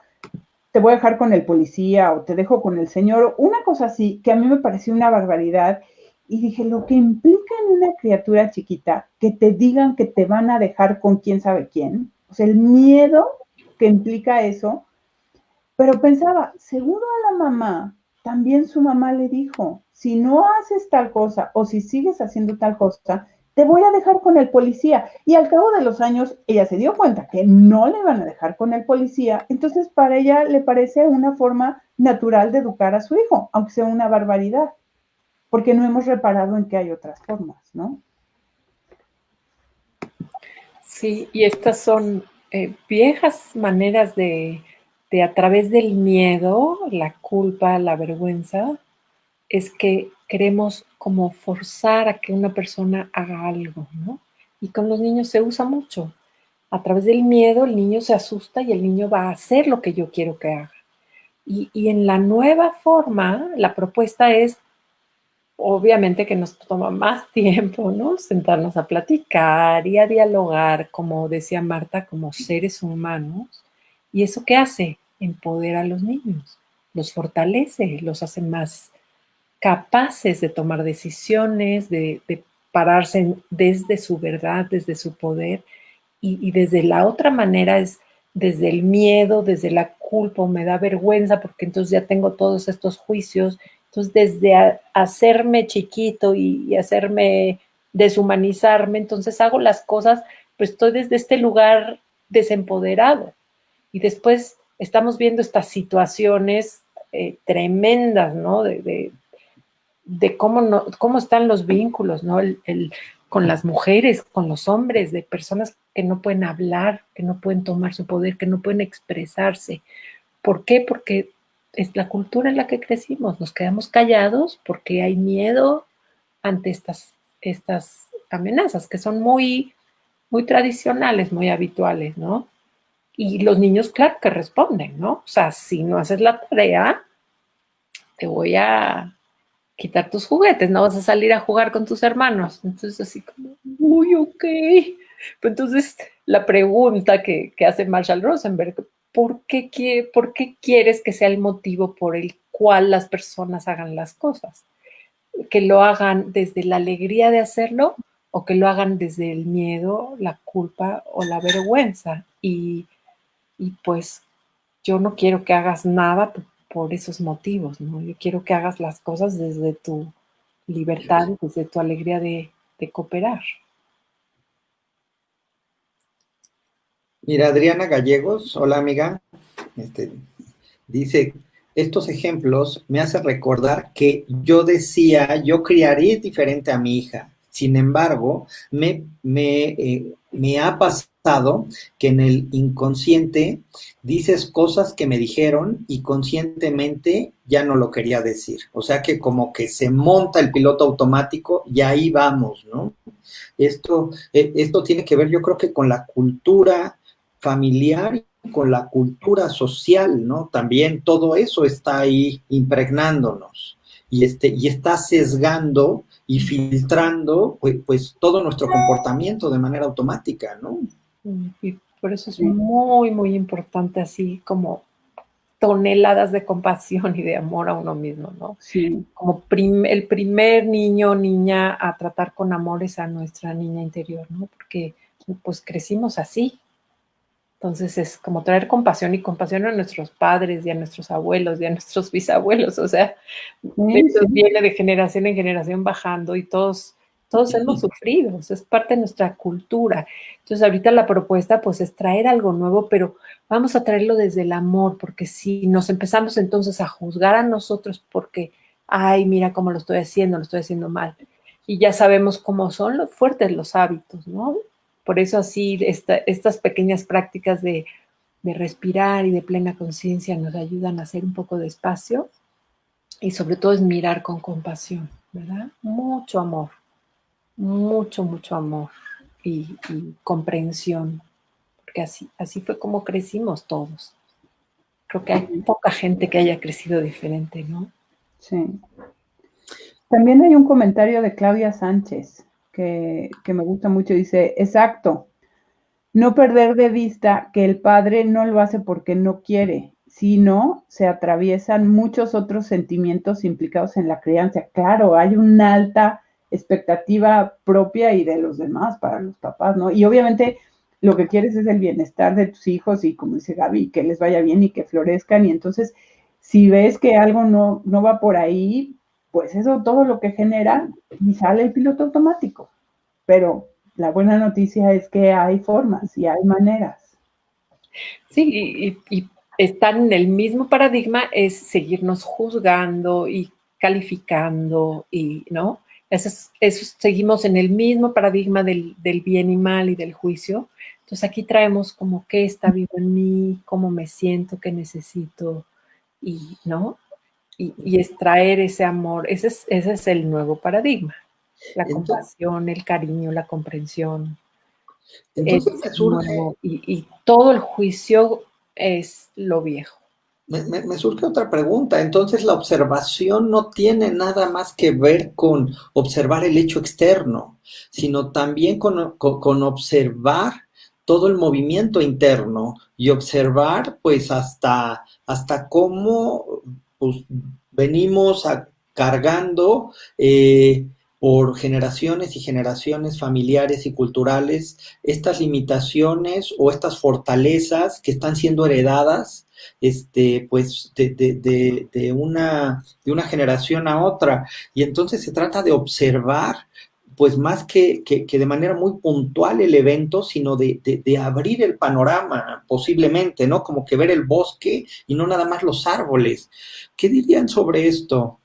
te voy a dejar con el policía o te dejo con el señor, una cosa así, que a mí me pareció una barbaridad. Y dije, lo que implica en una criatura chiquita, que te digan que te van a dejar con quién sabe quién, o sea, el miedo que implica eso, pero pensaba, seguro a la mamá, también su mamá le dijo, si no haces tal cosa o si sigues haciendo tal cosa, te voy a dejar con el policía. Y al cabo de los años, ella se dio cuenta que no le van a dejar con el policía, entonces para ella le parece una forma natural de educar a su hijo, aunque sea una barbaridad, porque no hemos reparado en que hay otras formas, ¿no? Sí, y estas son viejas maneras de a través del miedo, la culpa, la vergüenza, es que queremos como forzar a que una persona haga algo, ¿no? Y con los niños se usa mucho. A través del miedo el niño se asusta y el niño va a hacer lo que yo quiero que haga. Y en la nueva forma, la propuesta es, obviamente que nos toma más tiempo, ¿no? Sentarnos a platicar y a dialogar, como decía Marta, como seres humanos. ¿Y eso qué hace? Empodera a los niños, los fortalece, los hace más capaces de tomar decisiones, de pararse desde su verdad, desde su poder. Y desde la otra manera es desde el miedo, desde la culpa, o me da vergüenza porque entonces ya tengo todos estos juicios. Entonces, desde hacerme chiquito y hacerme deshumanizarme, entonces hago las cosas, pues estoy desde este lugar desempoderado. Y después estamos viendo estas situaciones tremendas, ¿no? De cómo, no, cómo están los vínculos, ¿no? Con las mujeres, con los hombres, de personas que no pueden hablar, que no pueden tomar su poder, que no pueden expresarse. ¿Por qué? Porque es la cultura en la que crecimos. Nos quedamos callados porque hay miedo ante estas amenazas que son muy, muy tradicionales, muy habituales, ¿no? Y los niños, claro que responden, ¿no? O sea, si no haces la tarea, te voy a quitar tus juguetes, no vas a salir a jugar con tus hermanos. Entonces, así como, uy, ok. Pues entonces, la pregunta que hace Marshall Rosenberg, ¿por qué quieres que sea el motivo por el cual las personas hagan las cosas? ¿Que lo hagan desde la alegría de hacerlo o que lo hagan desde el miedo, la culpa o la vergüenza? Y pues yo no quiero que hagas nada por esos motivos, ¿no? Yo quiero que hagas las cosas desde tu libertad, desde tu alegría de cooperar. Mira, Adriana Gallegos, hola amiga, este, dice, estos ejemplos me hacen recordar que yo decía, yo criaré diferente a mi hija. Sin embargo, me ha pasado que en el inconsciente dices cosas que me dijeron y conscientemente ya no lo quería decir. O sea que como que se monta el piloto automático y ahí vamos, ¿no? Esto tiene que ver, yo creo que con la cultura familiar, con la cultura social, ¿no? También todo eso está ahí impregnándonos y está sesgando y filtrando pues todo nuestro comportamiento de manera automática, ¿no? Y por eso es muy, muy importante así como toneladas de compasión y de amor a uno mismo, ¿no? Sí. Como el primer niño o niña a tratar con amor es a nuestra niña interior, ¿no? Porque pues crecimos así. Entonces es como traer compasión y compasión a nuestros padres y a nuestros abuelos y a nuestros bisabuelos. O sea, eso viene de generación en generación bajando y todos hemos sufrido. O sea, es parte de nuestra cultura. Entonces ahorita la propuesta pues es traer algo nuevo, pero vamos a traerlo desde el amor, porque si nos empezamos entonces a juzgar a nosotros porque, ay, mira cómo lo estoy haciendo mal. Y ya sabemos cómo son los fuertes los hábitos, ¿no? Por eso así estas pequeñas prácticas de respirar y de plena conciencia nos ayudan a hacer un poco de espacio y sobre todo es mirar con compasión, ¿verdad? Mucho amor, mucho, mucho amor y comprensión, porque así fue como crecimos todos. Creo que hay poca gente que haya crecido diferente, ¿no? Sí. También hay un comentario de Claudia Sánchez que me gusta mucho. Dice, exacto, no perder de vista que el padre no lo hace porque no quiere, sino se atraviesan muchos otros sentimientos implicados en la crianza. Claro, hay una alta expectativa propia y de los demás para los papás, ¿no? Y obviamente lo que quieres es el bienestar de tus hijos y, como dice Gaby, que les vaya bien y que florezcan. Y entonces, si ves que algo no va por ahí, pues eso todo lo que genera y sale el piloto automático. Pero la buena noticia es que hay formas y hay maneras. Sí, y estar en el mismo paradigma es seguirnos juzgando y calificando y, ¿no? Eso seguimos en el mismo paradigma del bien y mal y del juicio. Entonces aquí traemos como qué está vivo en mí, cómo me siento, qué necesito y, ¿no? Y extraer ese amor. Ese es el nuevo paradigma. La compasión, el cariño, la comprensión. Entonces me surge... nuevo, y todo el juicio es lo viejo. Me surge otra pregunta. Entonces, la observación no tiene nada más que ver con observar el hecho externo, sino también con observar todo el movimiento interno y observar, pues, hasta cómo pues, venimos cargando por generaciones y generaciones familiares y culturales estas limitaciones o estas fortalezas que están siendo heredadas pues de una generación a otra. Y entonces se trata de observar, pues más que de manera muy puntual el evento, sino de abrir el panorama, posiblemente, ¿no? Como que ver el bosque y no nada más los árboles. ¿Qué dirían sobre esto,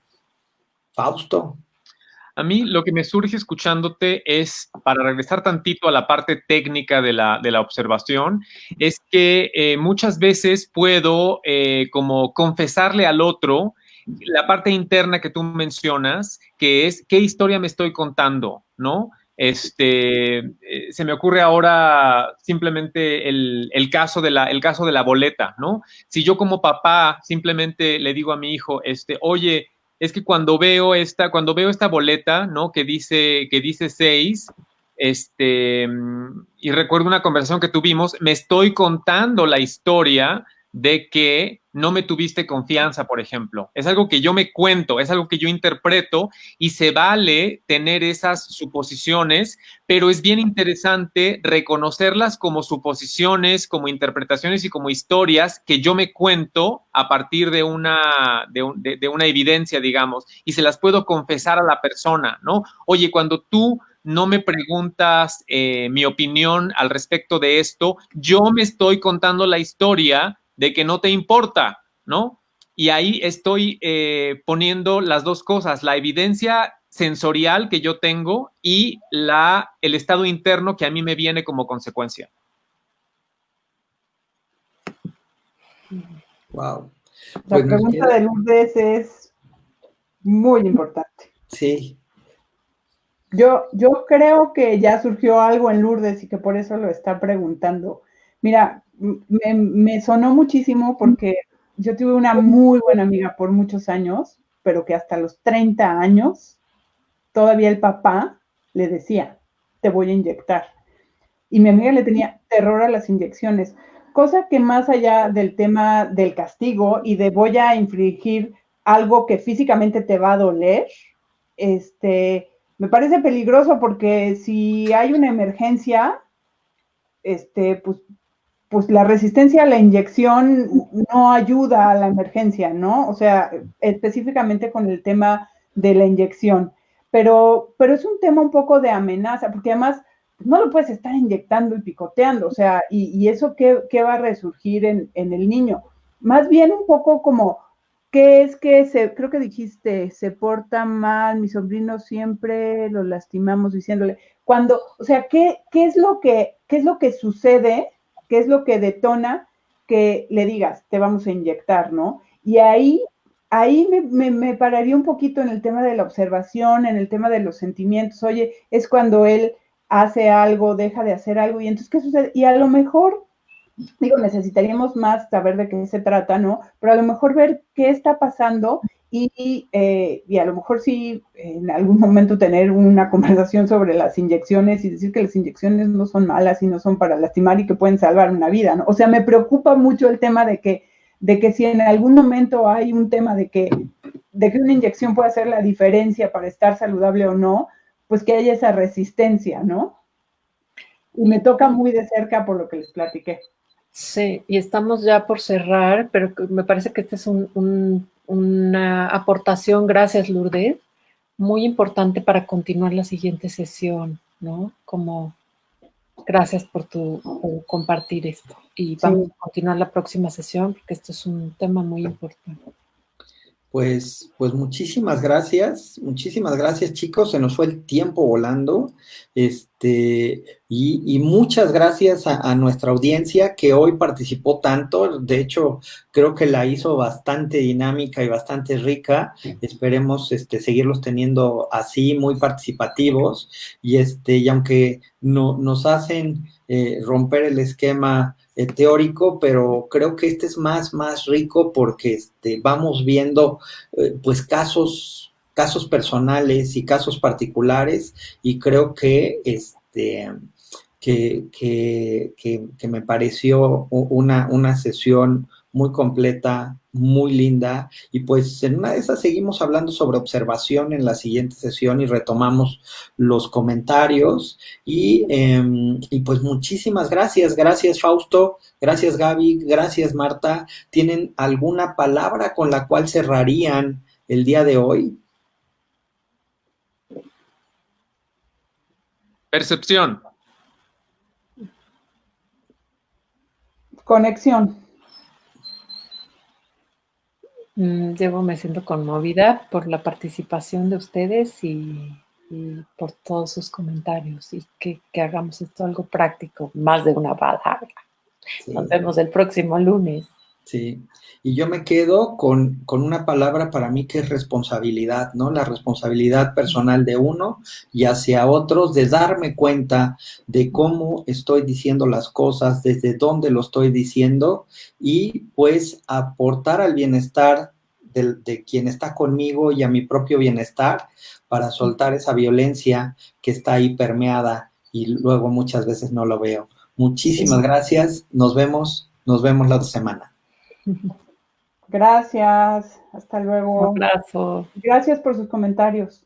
Fausto? A mí lo que me surge escuchándote es, para regresar tantito a la parte técnica de la observación, es que muchas veces puedo como confesarle al otro la parte interna que tú mencionas, que es qué historia me estoy contando, ¿no? Se me ocurre ahora simplemente el caso de la boleta, ¿no? Si yo como papá simplemente le digo a mi hijo, oye, es que cuando veo esta boleta, ¿no? Que dice 6, y recuerdo una conversación que tuvimos, me estoy contando la historia de que no me tuviste confianza, por ejemplo. Es algo que yo me cuento, es algo que yo interpreto y se vale tener esas suposiciones, pero es bien interesante reconocerlas como suposiciones, como interpretaciones y como historias que yo me cuento a partir de una evidencia, digamos, y se las puedo confesar a la persona, ¿no? Oye, cuando tú no me preguntas mi opinión al respecto de esto, yo me estoy contando la historia de que no te importa, ¿no? Y ahí estoy poniendo las dos cosas, la evidencia sensorial que yo tengo y el estado interno que a mí me viene como consecuencia. Wow. La pregunta de Lourdes es muy importante. Sí. Yo creo que ya surgió algo en Lourdes y que por eso lo está preguntando. Mira, me sonó muchísimo porque yo tuve una muy buena amiga por muchos años, pero que hasta los 30 años todavía el papá le decía, te voy a inyectar. Y mi amiga le tenía terror a las inyecciones, cosa que más allá del tema del castigo y de voy a infligir algo que físicamente te va a doler, me parece peligroso porque si hay una emergencia, pues la resistencia a la inyección no ayuda a la emergencia, ¿no? O sea, específicamente con el tema de la inyección. Pero es un tema un poco de amenaza, porque además no lo puedes estar inyectando y picoteando, o sea, y eso qué va a resurgir en el niño. Más bien un poco como, ¿qué es que creo que dijiste, se porta mal, mi sobrino siempre lo lastimamos diciéndole, cuando, o sea, ¿qué es lo que sucede? ¿Qué es lo que detona que le digas, te vamos a inyectar, ¿no? Y ahí me pararía un poquito en el tema de la observación, en el tema de los sentimientos. Oye, es cuando él hace algo, deja de hacer algo, y entonces, ¿qué sucede? Y a lo mejor, digo, necesitaríamos más saber de qué se trata, ¿no? Pero a lo mejor ver qué está pasando y a lo mejor sí en algún momento tener una conversación sobre las inyecciones y decir que las inyecciones no son malas y no son para lastimar y que pueden salvar una vida, ¿no? O sea, me preocupa mucho el tema de que si en algún momento hay un tema de que una inyección puede hacer la diferencia para estar saludable o no, pues que haya esa resistencia, ¿no? Y me toca muy de cerca por lo que les platiqué. Sí, y estamos ya por cerrar, pero me parece que esta es una aportación, gracias Lourdes, muy importante para continuar la siguiente sesión, ¿no? Como gracias por compartir esto. Y vamos a continuar la próxima sesión porque esto es un tema muy importante. Pues muchísimas gracias chicos, se nos fue el tiempo volando, y muchas gracias a nuestra audiencia que hoy participó tanto, de hecho creo que la hizo bastante dinámica y bastante rica, esperemos seguirlos teniendo así, muy participativos, y aunque nos hacen romper el esquema teórico, pero creo que este es más rico porque vamos viendo pues casos personales y casos particulares, y creo que que me pareció una sesión muy completa, muy linda, y pues en una de esas seguimos hablando sobre observación en la siguiente sesión y retomamos los comentarios, y pues muchísimas gracias Fausto, gracias Gaby, gracias Marta. ¿Tienen alguna palabra con la cual cerrarían el día de hoy? Percepción. Conexión. Yo me siento conmovida por la participación de ustedes y por todos sus comentarios, y que hagamos esto algo práctico, más de una palabra. Sí. Nos vemos el próximo lunes. Sí, y yo me quedo con una palabra para mí que es responsabilidad, ¿no? La responsabilidad personal de uno y hacia otros, de darme cuenta de cómo estoy diciendo las cosas, desde dónde lo estoy diciendo, y pues aportar al bienestar de quien está conmigo y a mi propio bienestar, para soltar esa violencia que está ahí permeada y luego muchas veces no lo veo. Muchísimas gracias, nos vemos la otra semana. Gracias, hasta luego. Un abrazo. Gracias por sus comentarios.